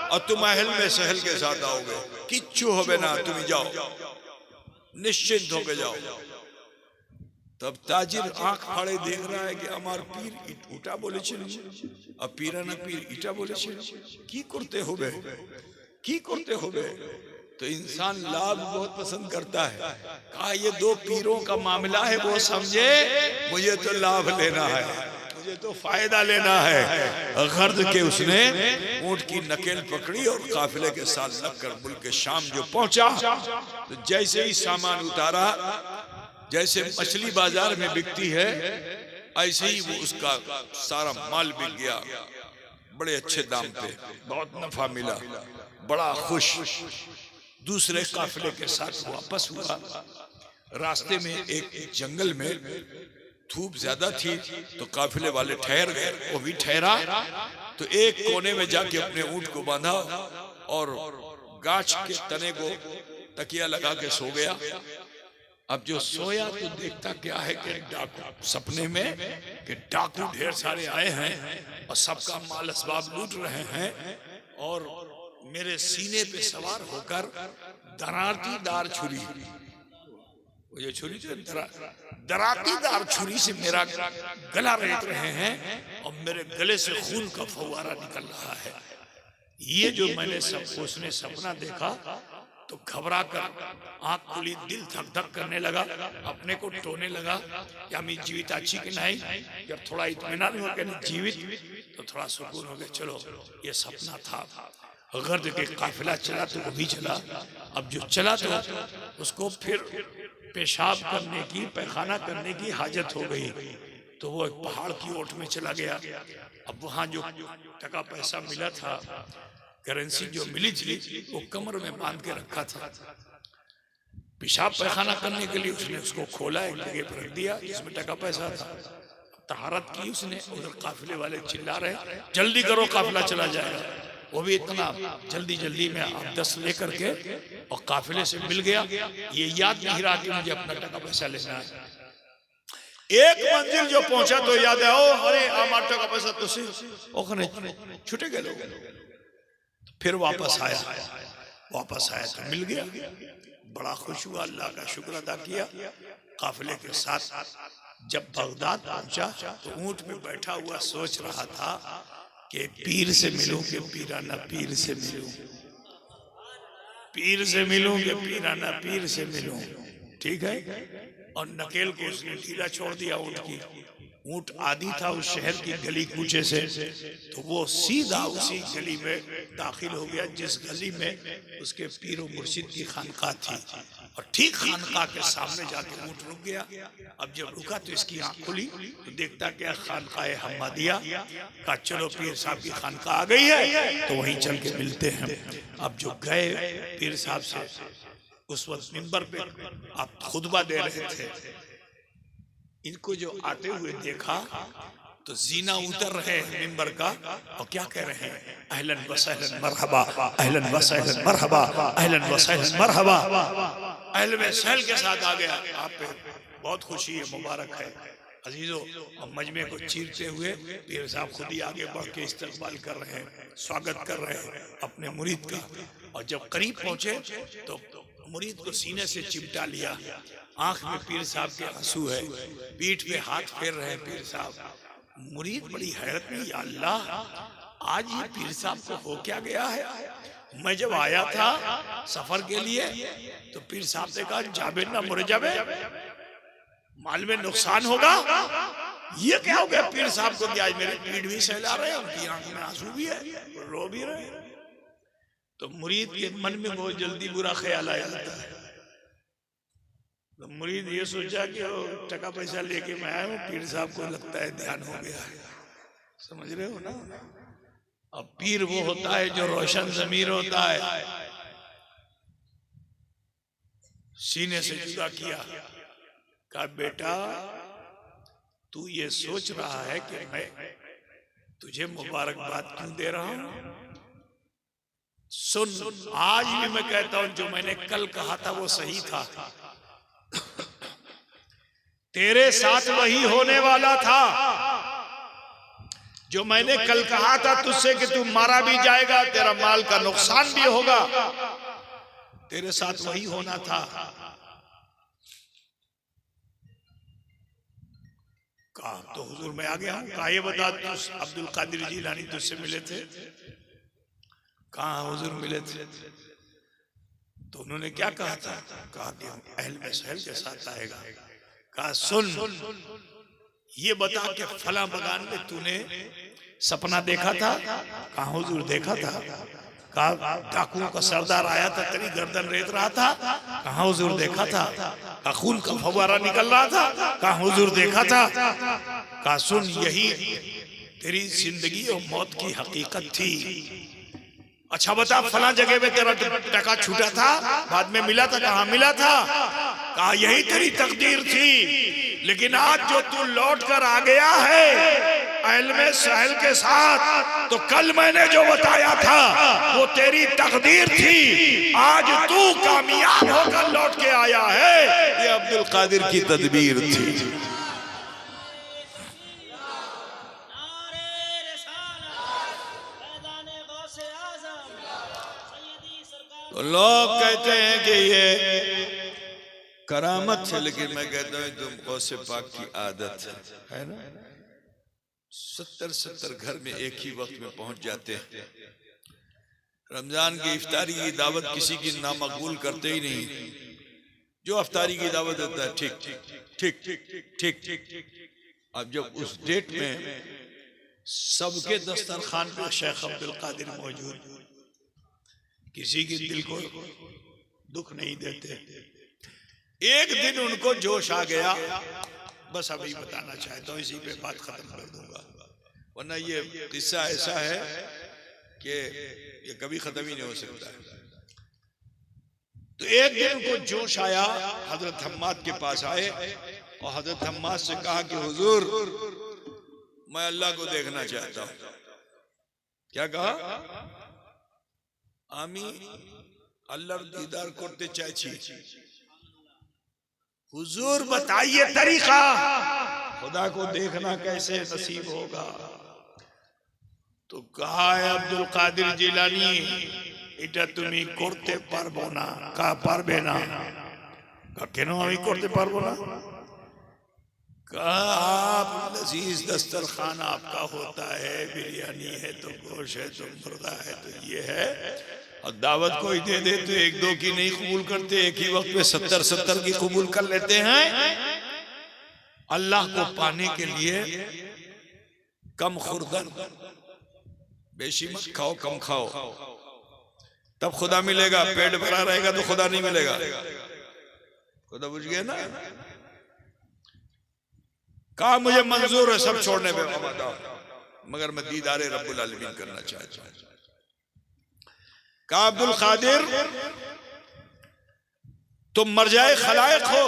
और तुम अहल में सहल के साथ आओगे, किच्छु होवे ना, तुम जाओ निश्चिंत होके जाओ। तब ताजिर आंख फाड़े देख रहा है कि हमार पीर उठा बोले अब पीरा ना पीर इटा बोले की करते होवे, की करते होवे। तो इंसान लाभ बहुत पसंद करता है। कहा ये दो पीरों का मामला है, वो समझे मुझे तो लाभ लेना है, मुझे तो फायदा लेना है। गर्द के उसने ऊंट की नकेल पकड़ी और काफिले के साथ लगकर मुल्क शाम जो पहुंचा, तो जैसे ही सामान उतारा, जैसे मछली बाजार में बिकती है, ऐसे ही वो उसका सारा माल बिक गया, बड़े अच्छे दाम पे, बहुत नफा मिला, बड़ा खुश। दूसरे काफिले के साथ वापस हुआ। रास्ते में एक जंगल में धूप ज्यादा थी, तो काफिले वाले ठहर गए, वो भी ठहरा। तो एक कोने में जाके अपने ऊंट को बांधा और गाछ के तने को तकिया लगा के सो गया। अब जो सोया तो देखता क्या है कि डाकू, सपने में कि डाकू ढेर सारे आए हैं और सबका माल असबाब लूट रहे हैं, और मेरे सीने पे सवार होकर दरातीदार छुरी, वो ये छुरी जो दरातीदार छुरी से मेरा गला रेत रहे हैं और मेरे गले से खून का फव्वारा निकल रहा है। ये जो मैंने उसने सपना देखा तो घबरा कर आंख खुली, दिल धक धक करने लगा, अपने को टोने लगा कि मैं जीवित अच्छी कि नहीं। जब थोड़ा इत्मीनान हो गया जीवित, तो थोड़ा सुकून हो गया, चलो ये सपना था। गर्द के काफिला चला तो वो भी चला। अब जो चला तो उसको फिर पेशाब करने की, पैखाना करने की हाजत हो गई, तो वो एक पहाड़ की ओट में चला गया। अब वहां जो टका पैसा मिला था, करेंसी जो मिली थी, वो कमर में बांध के रखा था। पेशाब पैखाना करने के लिए उसने उसको खोला, एक जगह पर रख दिया जिसमें टका पैसा था। तहारत की उसने, उधर काफिले वाले चिल्ला रहे जल्दी करो काफिला चला जाएगा। वो भी इतना जल्दी में आप 10 लेकर के और काफिले से मिल गया। ये याद नहीं रहा कि मुझे अपना टका पैसा लेना है। एक मंजिल जो पहुंचा तो याद है, ओ अरे हमारा टका पैसा तो छुटे गए लोग। फिर वापस आया तो मिल गया। बड़ा खुश हुआ, अल्लाह का शुक्र अदा किया। काफिले के साथ जब बगदाद पहुंचा तो ऊंट में बैठा हुआ सोच रहा था कि पीर से मिलूं कि पीराना पीर से मिलूं, पीर से मिलूं कि पीराना पीर से मिलूं। ठीक है, और नकेल को उसने ढीला छोड़ दिया ऊंट की। ऊंट आदि था उस शहर की गली कूचे से, तो वो सीधा उसी गली में दाखिल हो गया जिस गली में उसके पीर और मुर्शिद की खानका थी। और ठीक खानका के सामने जाके ऊंट रुक गया। अब जब रुका तो इसकी आंख खुली तो देखता क्या खानकाए हम्मदिया का, चलो पीर साहब की खानका आ गई है तो वहीं चल के मिलते हैं। अब जो गए पीर साहब से, उस वक्त मिंबर पे आप खुतबा दे रहे थे, इनको जो आते हुए देखा तो जीना उतर रहे हैं मिंबर का और क्या कह रहे हैं, अहलन व सहलन मरहबा, अहलन व सहलन मरहबा, अहलन व सहलन मरहबा। अहल में सहल के साथ आ गया। आप पे बहुत खुशी है, मुबारक है अजीजों। और मजमे को चीरते हुए पीर साहब खुद ही आगे बढ़ के इस्तकबाल कर रहे हैं, स्वागत कर रहे हैं अपने मुरीद का। और जब करीब पहुंचे तो मुरीद को सीने से चिमटा लिया, आंख में पीर साहब के आंसू है, पीठ पे हाथ फेर रहे हैं पीर साहब। मुरीद बड़ी हैरत में, या अल्लाह आज ये पीर साहब को हो क्या गया है। मैं जब आया था सफर के लिए तो पीर साहब ने कहा जाबे ना मुर जाबे, माल में नुकसान होगा। ये क्या हो गया पीर साहब को कि आज मेरे पीठ भी सहला रहे हैं, उनकी आंख में आंसू भी है, रो भी रहे हैं। तो मुरीद के मन में बहुत जल्दी बुरा ख्याल आ जाता है। तो मुरीद ये सोचा कि वो टका पैसा लेके मैं आया हूँ, पीर साहब को लगता है ध्यान हो गया है। समझ रहे हो ना। अब पीर वो होता है जो रोशन ज़मीर होता है। सीने से जुदा किया, कहा बेटा तू ये सोच रहा है कि मैं तुझे मुबारकबाद क्यों दे रहा हूं। सुन, आज भी मैं कहता हूं जो मैंने कल कहा था वो सही था। तेरे साथ वही होने वाला था जो मैंने कल कहा था तुझसे कि तू मारा भी जाएगा, तेरा माल का नुकसान भी होगा, तेरे साथ वही होना था। कहा तो हुजूर मैं आ गया हूं। कहा ये बता तू अब्दुल कादिर जिलानी तुझसे मिले थे। कहा हुजूर मिले थे। तो उन्होंने क्या कहा था। कहा कि अहल में सहल के साथ आएगा। कहा सुन ये बता कि फला बगान में तूने सपना देखा था। कहा हुजूर देखा था। कहा डाकुओं का सरदार आया था, तेरी गर्दन रेत रहा था। कहा हुजूर देखा था। कहा खून का फव्वारा निकल रहा था। कहा हुजूर देखा था। कहा सुन यही तेरी जिंदगी और मौत की हकीकत थी। अच्छा बता फला जगह में तेरा टका छूटा था, बाद में मिला था। कहा मिला था। कहा यही तेरी तकदीर थी, लेकिन आज जो तू लौट कर आ गया है अहल में सहल के साथ, तो कल मैंने जो बताया था वो तेरी तकदीर थी। आज तू कामयाब होकर लौट के आया है, ये अब्दुल कादिर की तदबीर थी। तो लोग कहते हैं कि ये करामत है, लेकिन मैं कहता हूँ तुम गौसे पाक की आदत है ना। 70 घर में एक ही वक्त में पहुंच जाते हैं। रमजान की इफ्तारी की दावत किसी की नामकबूल करते ही नहीं। जो अफ्तारी की दावत देता है ठीक ठीक ठीक ठीक। अब जब उस डेट में सबके दस्तरखान पे शेख अब्दुल कादिर मौजूद, किसी के दिल को दुख नहीं देते। एक दिन उनको जोश आ गया, बस अभी बताना चाहता हूँ, इसी पे बात खत्म कर दूंगा, वरना ये किस्सा ऐसा है कि ये कभी खत्म ही नहीं हो सकता। तो एक दिन उनको जोश आया, हजरत हम्माद के पास आए और हजरत हम्माद से कहा कि हुजूर मैं अल्लाह को देखना चाहता हूँ। क्या कहा? आमी अल्लाह दीदार करते चाची। हुजूर बताइए तरीका, खुदा को देखना कैसे नसीब होगा। तो कहा है अब्दुल कादिर जिलानी এটা তুমি করতে পারবো না। কা পারবে না? কেন আমি করতে পারবো না? आप लजीज दस्तरखान आपका होता है, बिरयानी है तो गोश्त है तो मुर्गा है तो ये है, और दावत कोई दे दे तो एक दो की नहीं कबूल करते, एक ही वक्त में 70 की कबूल कर लेते हैं। अल्लाह को पाने के लिए कम खुर्दन, बेशी मत खाओ, कम खाओ, तब खुदा मिलेगा। पेट भरा रहेगा तो खुदा नहीं मिलेगा। खुदा बुझ गया ना? कहा मुझे मंजूर है सब छोड़ने में, मगर मैं दीदारे रब्बुल आलमीन करना चाहता हूं। कहा अब्दुल कादिर तुम मर जाए खलायक हो,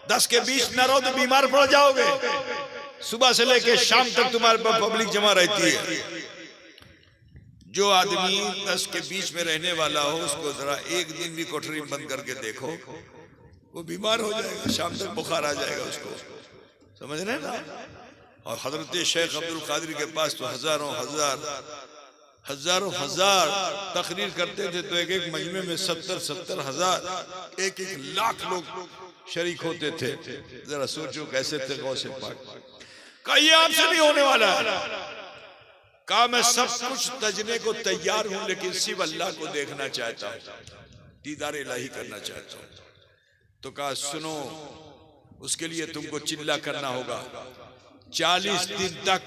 10 के 20 न रहो तो बीमार पड़ जाओगे। सुबह से लेके शाम तक तुम्हारे पास पब्लिक जमा रहती है। जो आदमी 10 के 20 में रहने वाला हो उसको जरा एक दिन भी कोठरी बंद करके देखो, वो बीमार हो जाएगा, शाम तक बुखार आ जाएगा उसको। समझ रहे ना? और हजरत शेख अब्दुल कादिर के पास तो हजारों हजार तकरीर करते थे, तो एक मजमे में 70 हजार, एक लाख लोग शरीक होते थे। जरा सोचो कैसे थे गौसे पाक। कहा ये आपसे नहीं होने वाला है। कहा मैं सब कुछ तजने को तैयार हूं, लेकिन सिर्फ अल्लाह को देखना चाहता हूं, दीदार इलाही करना चाहता हूं। तो कहा सुनो, उसके लिए तुमको चिल्ला करना होगा। 40 दिन तक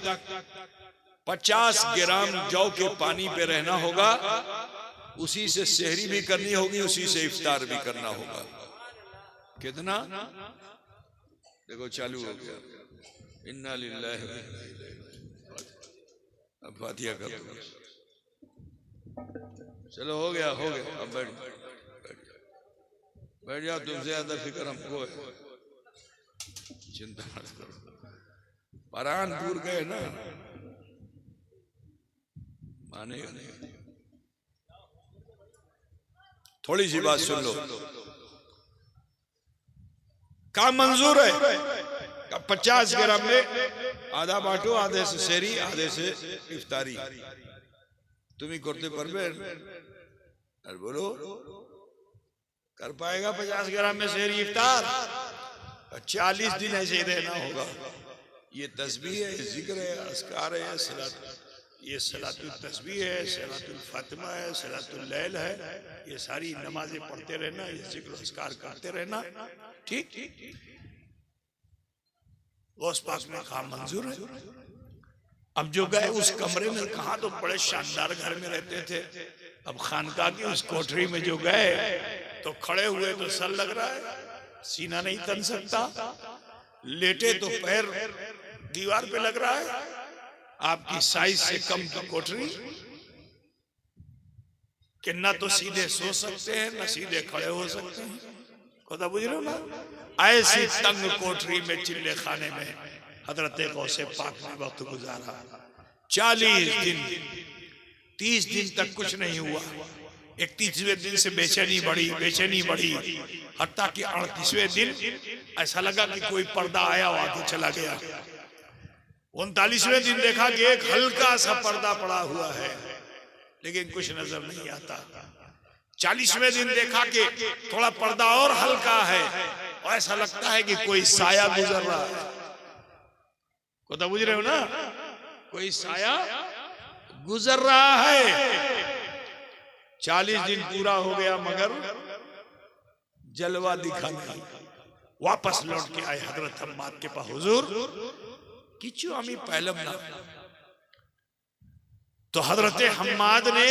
50 ग्राम जौ के पानी पे रहना होगा, उसी से सहरी भी करनी होगी, उसी से इफ्तार भी करना होगा। कितना? देखो चालू हो गया। इन्ना लिल्लाहि व इन्ना इलैहि राजिऊन। अब फातिहा कर दो। चलो हो गया। अब बैठ जाओ। तुमसे ज्यादा फिक्र हमको है, चिंता मत करो। परानपुर गए ना, मानेगा नहीं। थोड़ी सी बात सुन लो। का मंजूर है? 50 ग्राम में आधा बांटो, आधे से शेरी, आधे से इफ्तारी। तुम ही करते परबे? अरे बोलो, कर पाएगा 50 ग्राम में शेरी इफ्तार? 40 दिन ऐसे ही रहना होगा। ये तस्बीह है, जिक्र है, अस्कार है, ये सलातुल तस्बीह है, सलातुल फातिमा है, सलातुल लैल है। ये सारी नमाजें पढ़ते रहना, ये जिक्र अस्कार करते रहना। ठीक? गौस पाक ने कहा मंजूर है। अब जो गए उस कमरे में, कहा तो बड़े शानदार घर में रहते थे। अब खानका की उस कोठरी में जो गए तो खड़े हुए तो सर लग रहा है, सीना नहीं तन सकता, लेटे तो पैर दीवार पे लग रहा है। आपकी साइज से कम की कोठरी कि ना तो सीधे सो सकते हैं, ना सीधे खड़े हो सकते हैं। खुदा बुझ रहे हो ना? ऐसी तंग कोठरी में, चिल्ले खाने में हजरत गौसे पाक ने वक्त गुजारा। 40 दिन, 30 दिन तक कुछ नहीं हुआ। 31वें दिन से बेचैनी बढ़ी, हत्ता कि 38वें दिन ऐसा लगा कि कोई पर्दा आया और आगे चला गया। 39वें दिन देखा कि एक हल्का सा पर्दा पड़ा हुआ है, लेकिन कुछ नजर नहीं आता। 40वें दिन देखा कि थोड़ा पर्दा और हल्का है, और ऐसा लगता है कि कोई साया गुजर रहा है। को तो बुझ रहे हो ना? कोई साया गुजर रहा है। 40 दिन पूरा हो गया, मगर जलवा दिखा नहीं। वापस लौट के आए हजरत हम्माद के पास। हुजूर किचु आमी पहलम ना। तो हजरत हम्माद ने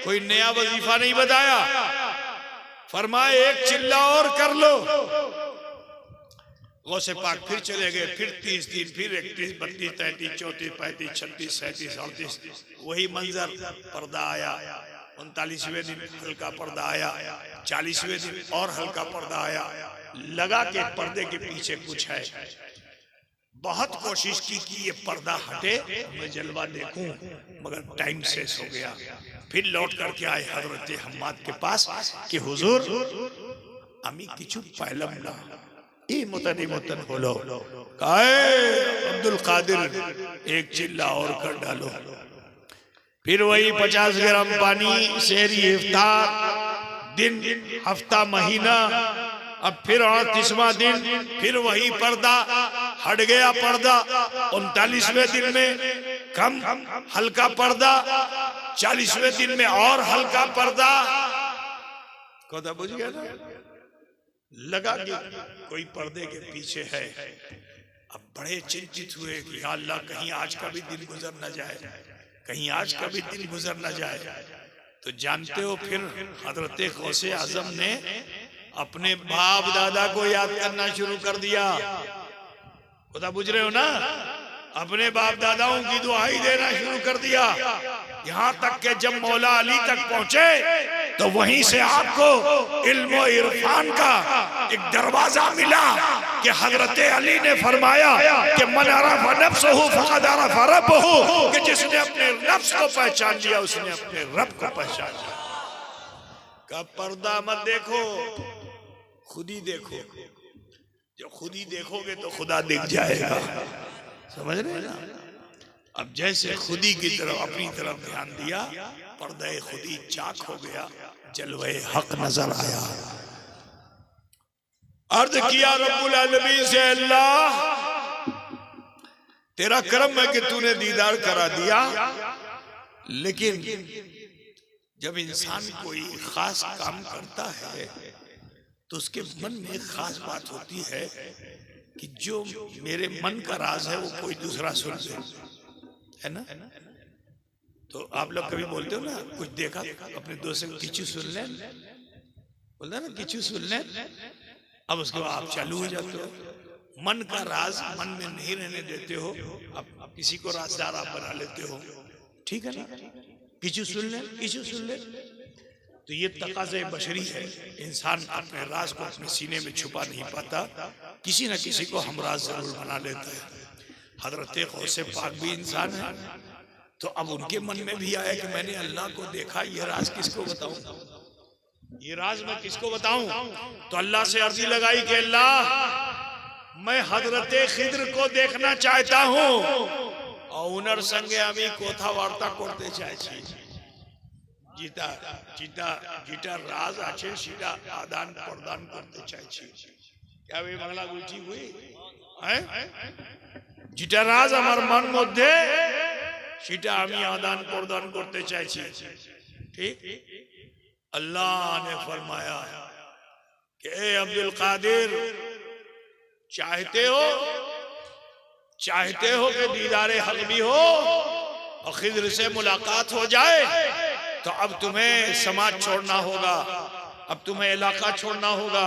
कोई नया वजीफा नहीं बताया, फरमाए एक चिल्ला और कर लो। गौसे पाक फिर चले गए। फिर 30 दिन, फिर 31, 32, 33, 34, 35, 36, 37, 38 वही मंजर। पर्दा आया। 39वें दिन हल्का पर्दा आया। 40वें दिन और हल्का पर्दा आया। लगा के पर्दे के पीछे कुछ है। बहुत कोशिश की कि ये पर्दा हटे, मैं जलवा देखूं, मगर टाइम शेष हो गया। फिर लौट करके आए हजरत हम्माद के पास कि हुजूर আমি কিছু পাইলাম না। এই মতন হলো। কায়ে अब्दुल कादिर एक चिल्ला और कर डालो। फिर वही 50 ग्राम पानी, शहरी इफ्तार, दिन, हफ्ता, महीना। अब फिर 38वां दिन, फिर वही पर्दा, हट गया पर्दा। 39वें दिन में कम हल्का पर्दा, 40वें दिन में और हल्का पर्दा। कौन बुझ गया ना? लगा कि कोई पर्दे के पीछे है। अब बड़े चिंतित हुए कि या अल्लाह कहीं आज का भी दिन गुजर न जाए, कहीं आज का भी दिन गुजर न जाए। तो जानते हो फिर हजरत गौसे आजम ने अपने बाप दादा को याद करना शुरू कर दिया। खुदा बुझ रहे हो ना? अपने बाप दादाओं की दुआई देना शुरू कर दिया। यहाँ तक के जब मौला अली तक पहुंचे तो वहीं से आपको इल्म और इरफान का एक दरवाजा मिला कि हजरत अली ने फरमाया कि मन अरफ़ नफ्सहु फ़क़द अरफ़ रब्बहु, कि जिसने अपने नफ्स को पहचान लिया उसने अपने रब को पहचान लिया। का पर्दा मत देखो, खुद ही देखो। जो खुद ही देखोगे तो खुदा दिख जाएगा। समझ रहे ना? अब जैसे खुदी की तरफ अपनी तरफ ध्यान दिया, पर्दा खुदी चाक हो गया, जलवे हक नजर आया। अर्ज किया रब्बुल आलमीन से, अल्लाह तेरा करम है कि तूने दीदार करा दिया। लेकिन जब इंसान कोई खास काम करता है तो उसके मन में खास बात होती है कि जो मेरे मन का राज है वो कोई दूसरा सुन ले, है ना? तो आप लोग कभी बोलते हो ना, कुछ देखा अपने दोस्त से, किचू सुन ले, बोलते ना किचू सुन ले। अब उसके बाद आप चालू हो जाते हो। मन का राज मन में नहीं रहने देते हो, अब किसी को राजदार आप बना लेते हो। ठीक है ना? किचू सुन ले, किचू सुन ले। तो ये तकाज़े बशरी है। इंसान अपने राज को अपने सीने में छुपा नहीं पाता, किसी न किसी को हम राज जरूर बना लेते हैं। हजरत गौसे पाक भी इंसान है। तो अब उनके मन में भी आया कि मैंने अल्लाह को देखा, ये राज किसको बताऊं, ये राज मैं किसको बताऊं? तो अल्लाह से अर्जी लगाई कि अल्लाह मैं हजरत खिद्र को देखना चाहता हूं और उनर संगे আমি কথাবার্তা করতে চাইছি। যেটা যেটা যেটা রাজ আছে সেটা আদান প্রদান করতে চাইছি। क्या वे বাংলা বলছি हुई है? যেটা রাজ আমার মন মধ্যে সেটা আমি আদাन प्रदान করতে চাইছি। ठीक? अल्लाह ने फरमाया कि ए अब्दुल कादिर, चाहते हो कि दीदारे हक भी हो और खिद्र से मुलाकात हो जाए, तो अब तुम्हें समाज छोड़ना होगा, अब तुम्हें इलाका छोड़ना होगा,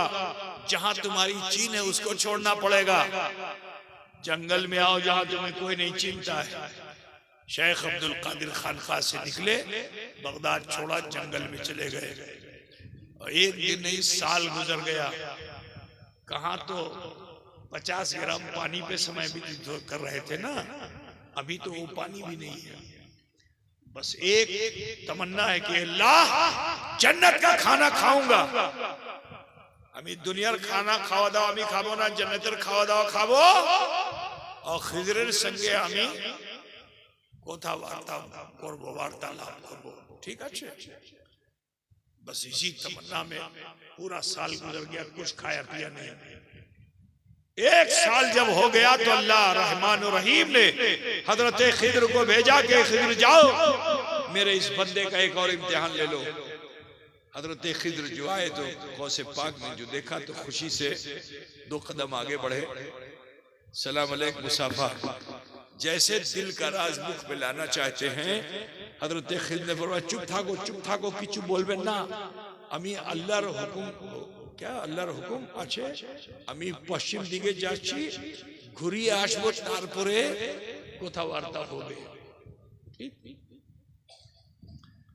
जहां तुम्हारी चीन है उसको छोड़ना पड़ेगा। जंगल में आओ जहां तुम्हें कोई नहीं चिंता है। शेख अब्दुल कादिर खानका से निकले, बगदाद छोड़ा, जंगल में चले गए और एक दिन नहीं साल गुजर गया। कहाँ तो 50 ग्राम पानी पे समय व्यतीत कर रहे थे ना, अभी तो वो पानी भी नहीं है। बस एक तमन्ना है कि अल्लाह जन्नत का खाना खाऊंगा। আমি দুনিয়ার খানা খাওয়া দাওয়া আমি খাবো না, জান্নাতের খাওয়া দাওয়া খাবো और खिजरेर संगे আমি কথাবার্তা করব, वार्तालाप করব। ठीक है? बस इसी तमन्ना में पूरा साल गुजर गया, कुछ खाया पिया नहीं। एक साल जब हो गया तो अल्लाह रहमान और रहीम ने हजरत खिद्र को भेजा कि खिद्र जाओ मेरे इस बंदे का एक और इम्तिहान ले लो। हजरत खिद्र जो आए तो गौसे पाक ने जो देखा तो खुशी से 2 कदम आगे बढ़े, सलाम अलैकुम मुसाफा। जैसे दिल का राज मुख पे लाना चाहते हैं, हजरत खिद्र ने फरमाया चुप थाको किचु बोलबेन ना, আমি আল্লাহর হুকুম, क्या আল্লাহর হুকুম আছে, আমি পশ্চিম দিকে যাচ্ছি, ঘুরিয়ে আসবো, তারপরে কথাবার্তা হবে।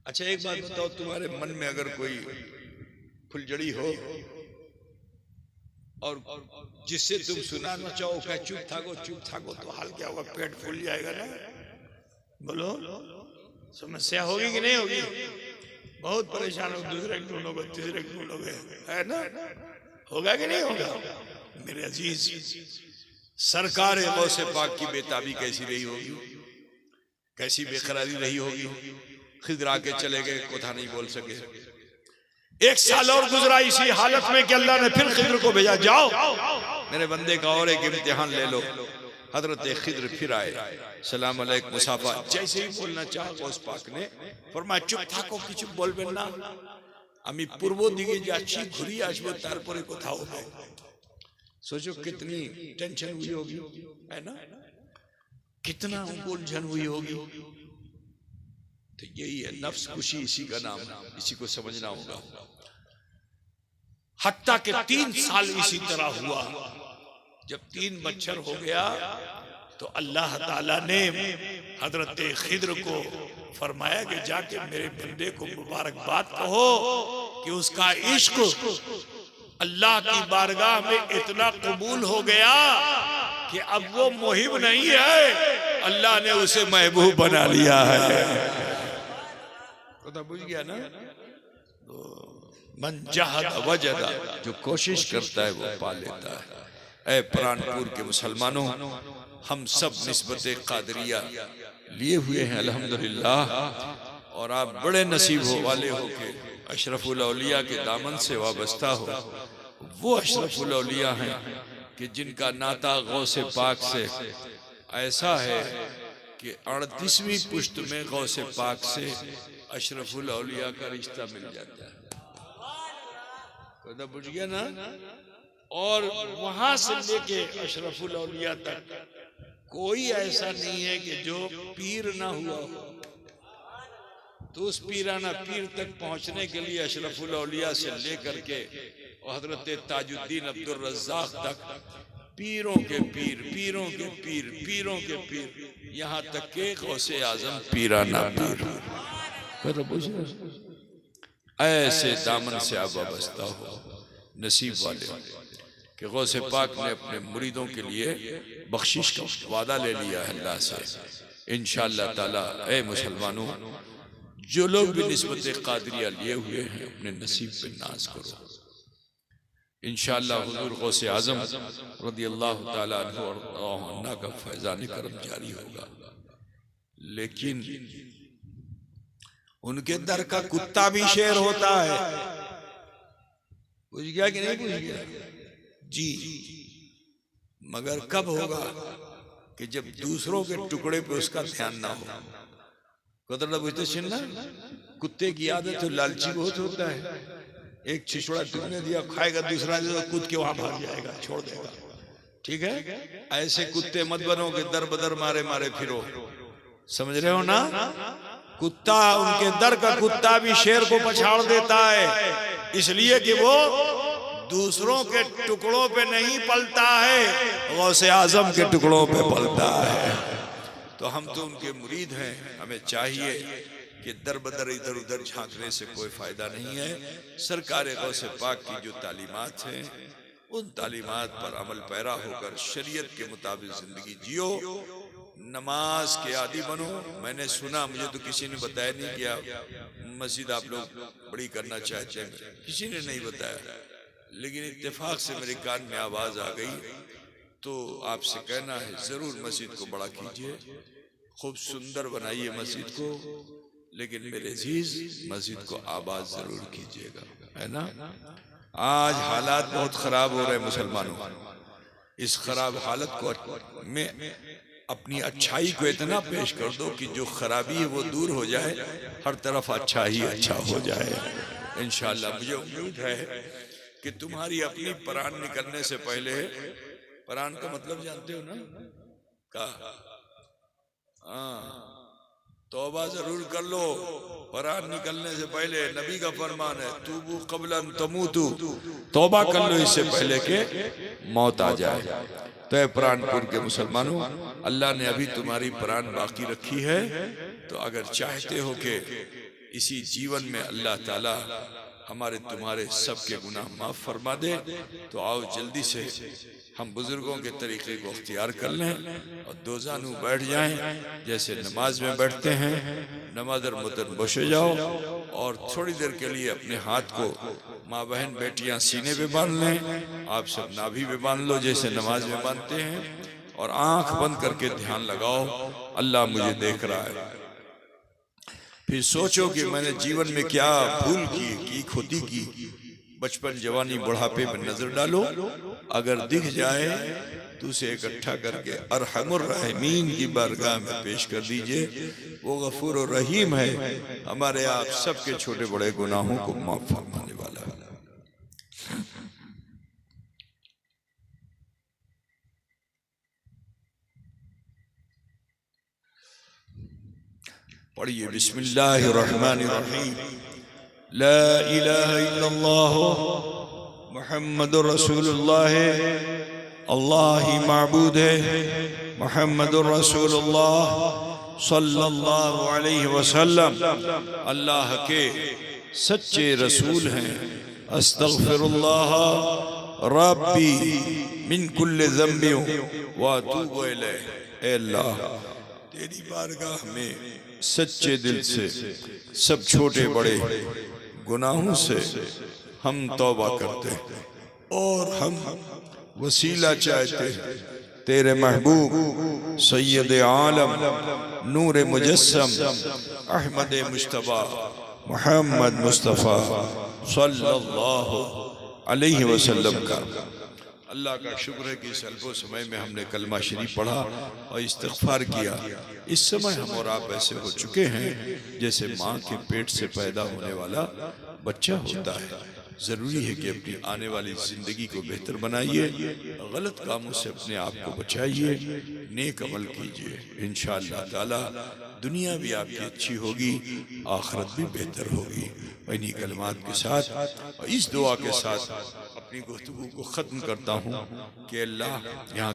अच्छा एक बात बताओ, तुम्हारे मन में अगर कोई फुलझड़ी हो और जिससे तुम सुनाना चाहो क्या चुप थाको तो हाल क्या होगा? पेट फूल जाएगा ना। बोलो समस्या होगी कि नहीं होगी? बहुत परेशान हो, दूसरे ढूंढोगे, तीसरे ढूंढोगे, है ना? होगा कि नहीं होगा? मेरे अजीज, सरकार गौसे पाक की बेताबी कैसी रही होगी, कैसी बेकरारी रही होगी। खिद्र आके चले गए, कोथा नहीं बोल सके। 1 साल और गुजरा इसी हालत में कि अल्लाह ने फिर खिद्र को भेजा, जाओ मेरे बंदे का और एक इम्तिहान ले लो। हजरत खिद्र फिर आए, सलाम अलैकुम मुसाफा। जैसे ही बोलना चाहा गौस पाक ने फरमाया, चुप थाको, किछु बोलबेन ना, আমি পূর্ব দিকে যাচ্ছি, ঘুরিয়ে আসবো, তারপরে কোথাও হবে। सोचो कितनी टेंशन हुई होगी, है ना, कितना उलझन हुई होगी। तो यही है नफ्स खुशी, इसी का नाम है, इसी को समझना होगा। हत्ता के 3 साल इसी तरह हुआ। जब 3 बच्चर हो गया तो अल्लाह ताला ने हजरत खिद्र को फरमाया कि जाके मेरे बंदे को मुबारकबाद कहो कि उसका इश्क अल्लाह की बारगाह में इतना कबूल हो गया कि अब वो मुहिब नहीं है, अल्लाह ने उसे महबूब बना लिया है। तो बुझ गया ना, मन जहद वजदा, जो कोशिश करता है वो पा लेता है। ऐ प्राणपुर के मुसलमानों, हम सब निस्बत कादरिया लिए हुए हैं अल्हम्दुलिल्लाह, और आप बड़े नसीब हो वाले हो के अशरफुल औलिया के दामन से वाबस्ता हो। वो अशरफुल औलिया हैं कि जिनका नाता गौसे पाक से ऐसा है कि 38वीं पुश्त में गौसे पाक से अशरफुल औलिया का रिश्ता मिल जाता है। तो बुझ गया ना। और वहां से लेके अशरफुल औलिया तक कोई ऐसा नहीं है कि जो पीर ना हुआ हो। तो उस पीराना पीर तक पहुंचने के लिए अशरफुल औलिया से लेकर के हजरत ताजुद्दीन अब्दुल रज़्ज़ाक़ तक पीरों के पीर, पीरों के पीर, पीरों के पीर, यहाँ तक के गौसे आजम पीराना पीर। ऐसे दामन से आप वाबस्ता हो, नसीब वाले कि गौसे पाक ने अपने मुरीदों के लिए बख्शिश का वादा ले लिया है अल्लाह से। इंशाअल्लाह ताला ऐ मुसलमानों, जो लोग भी निस्बत कादरिया लिए हुए हैं अपने नसीब पे नाज करो। इंशाअल्लाह हुजूर गौसे आजम रदियल्लाहु ताला अन्हु और अन्ना का फैजान करम जारी होगा। लेकिन उनके दर का कुत्ता भी शेर होता है। बुझ गया कि नहीं बुझ गया जी? मगर कब होगा कि जब दूसरों के टुकड़े पे उसका ध्यान ना हो। कदर बुझते सुनना, कुत्ते की आदत तो लालची बहुत होता है। एक छिछोड़ा तुमने दिया, खाएगा, दूसरा दे तो कूद के वहां भाग जाएगा, छोड़ देगा। ठीक है, ऐसे कुत्ते मत बनो कि दर बदर मारे मारे फिरो। समझ रहे हो ना? कुत्ता, उनके दर का कुत्ता भी शेर को पछाड़ देता है, इसलिए कि वो दूसरों के टुकड़ों पे नहीं पलता है, गौसे आजम के टुकड़ों पे पलता है। तो हम तो उनके मुरीद हैं, हमें चाहिए कि दर बदर इधर उधर झांकने से कोई फायदा नहीं है। सरकार गौसे पाक की जो तालीमात हैं, उन तालीमात पर अमल पैरा होकर शरीयत के मुताबिक जिंदगी जियो, नमाज के आदी बनो। मैंने सुना, मुझे तो किसी ने बताया नहीं कि मस्जिद आप लोग बड़ी करना चाहते हैं, किसी ने नहीं बताया, लेकिन इत्तेफाक से मेरे कान में आवाज आ गई। तो आपसे कहना है, जरूर मस्जिद को बड़ा कीजिए, खूब सुंदर बनाइए मस्जिद को, लेकिन मेरे अजीज मस्जिद को आबाद जरूर कीजिएगा, है ना। आज हालात बहुत खराब हो रहे हैं मुसलमानों। इस खराब हालत को में अपनी अच्छाई को इतना पेश कर दो कि जो खराबी है वो दूर हो जाए, हर तरफ अच्छा ही अच्छा हो जाए इंशाअल्लाह। मुझे उम्मीद है कि तुम्हारी अपनी परान निकलने से पहले, परान का मतलब जानते हो ना, का हाँ, तौबा जरूर कर लो परान निकलने से पहले। नबी का फरमान है, तूबू क़ब्लन तमूतू, तौबा कर लो इससे पहले के मौत आ जाए। तो प्राणपुर के मुसलमानों, अल्लाह ने अभी तुम्हारी प्राण बाकी रखी है, तो अगर चाहते हो कि इसी जीवन में अल्लाह ताला हमारे तुम्हारे सबके गुनाह माफ फरमा दे, तो आओ जल्दी से हम बुजुर्गों के तरीके को अख्तियार कर लें और दो जानू बैठ जाएं, जैसे नमाज में बैठते हैं। नमाज मुतन बशे जाओ और थोड़ी देर के लिए अपने हाथ को माँ बहन बेटियां सीने पे बांध लें, आप सब नाभि पे बांध लो जैसे नमाज में बांधते हैं, और आंख बंद करके ध्यान लगाओ, अल्लाह मुझे देख रहा है, फिर सोचो कि मैंने जीवन में क्या भूल की खोती की। बचपन, जवानी, बुढ़ापे में नजर डालो, अगर दिख जाए तो उसे इकट्ठा करके अरहमुर रहमीन की बारगाह में पेश कर दीजिए। वो गफूर और रहीम है, हमारे आप सबके छोटे बड़े गुनाहों को माफ फरमाने वाला है। पढ़िए बिस्मिल्लाहिर्रहमानिर्रहीम। ला इलाहा इल्लल्लाह मुहम्मदुर रसूलुल्लाह। अल्लाह ही माबूद है, मुहम्मदुर रसूलुल्लाह सल्लल्लाहु अलैहि वसल्लम अल्लाह के सच्चे रसूल हैं। अस्तगफिरुल्लाह रब्बी मिन कुल्लि ज़ंबि व अतूबु इलैह। ऐ अल्लाह, तेरी बारगाह में सच्चे दिल से सब छोटे बड़े गुनाहों से हम तौबा करते हैं और हम वसीला चाहते हैं तेरे महबूब सैयद आलम नूर मुजस्सम अहमद मुस्तफ़ा मोहम्मद मुस्तफ़ा सल्लल्लाहु अलैहि वसल्लम का। अल्लाह का शुक्र है कि इस अल्पो समय में हमने कलमा शरीफ पढ़ा और इस्तिग़फ़ार किया। इस समय हम और आप ऐसे हो चुके हैं जैसे माँ के पेट से पैदा होने वाला बच्चा होता है। ज़रूरी है कि अपनी आने वाली ज़िंदगी को बेहतर बनाइए, गलत कामों से अपने आप को बचाइए, नेक अमल कीजिए। इंशाअल्लाह ताला दुनिया भी आपकी अच्छी होगी, आखिरत भी बेहतर होगी। इन्हीं कलमात के साथ और इस दुआ के साथ अपनी गुफ्तगू को ख़त्म करता हूँ कि अल्लाह यहाँ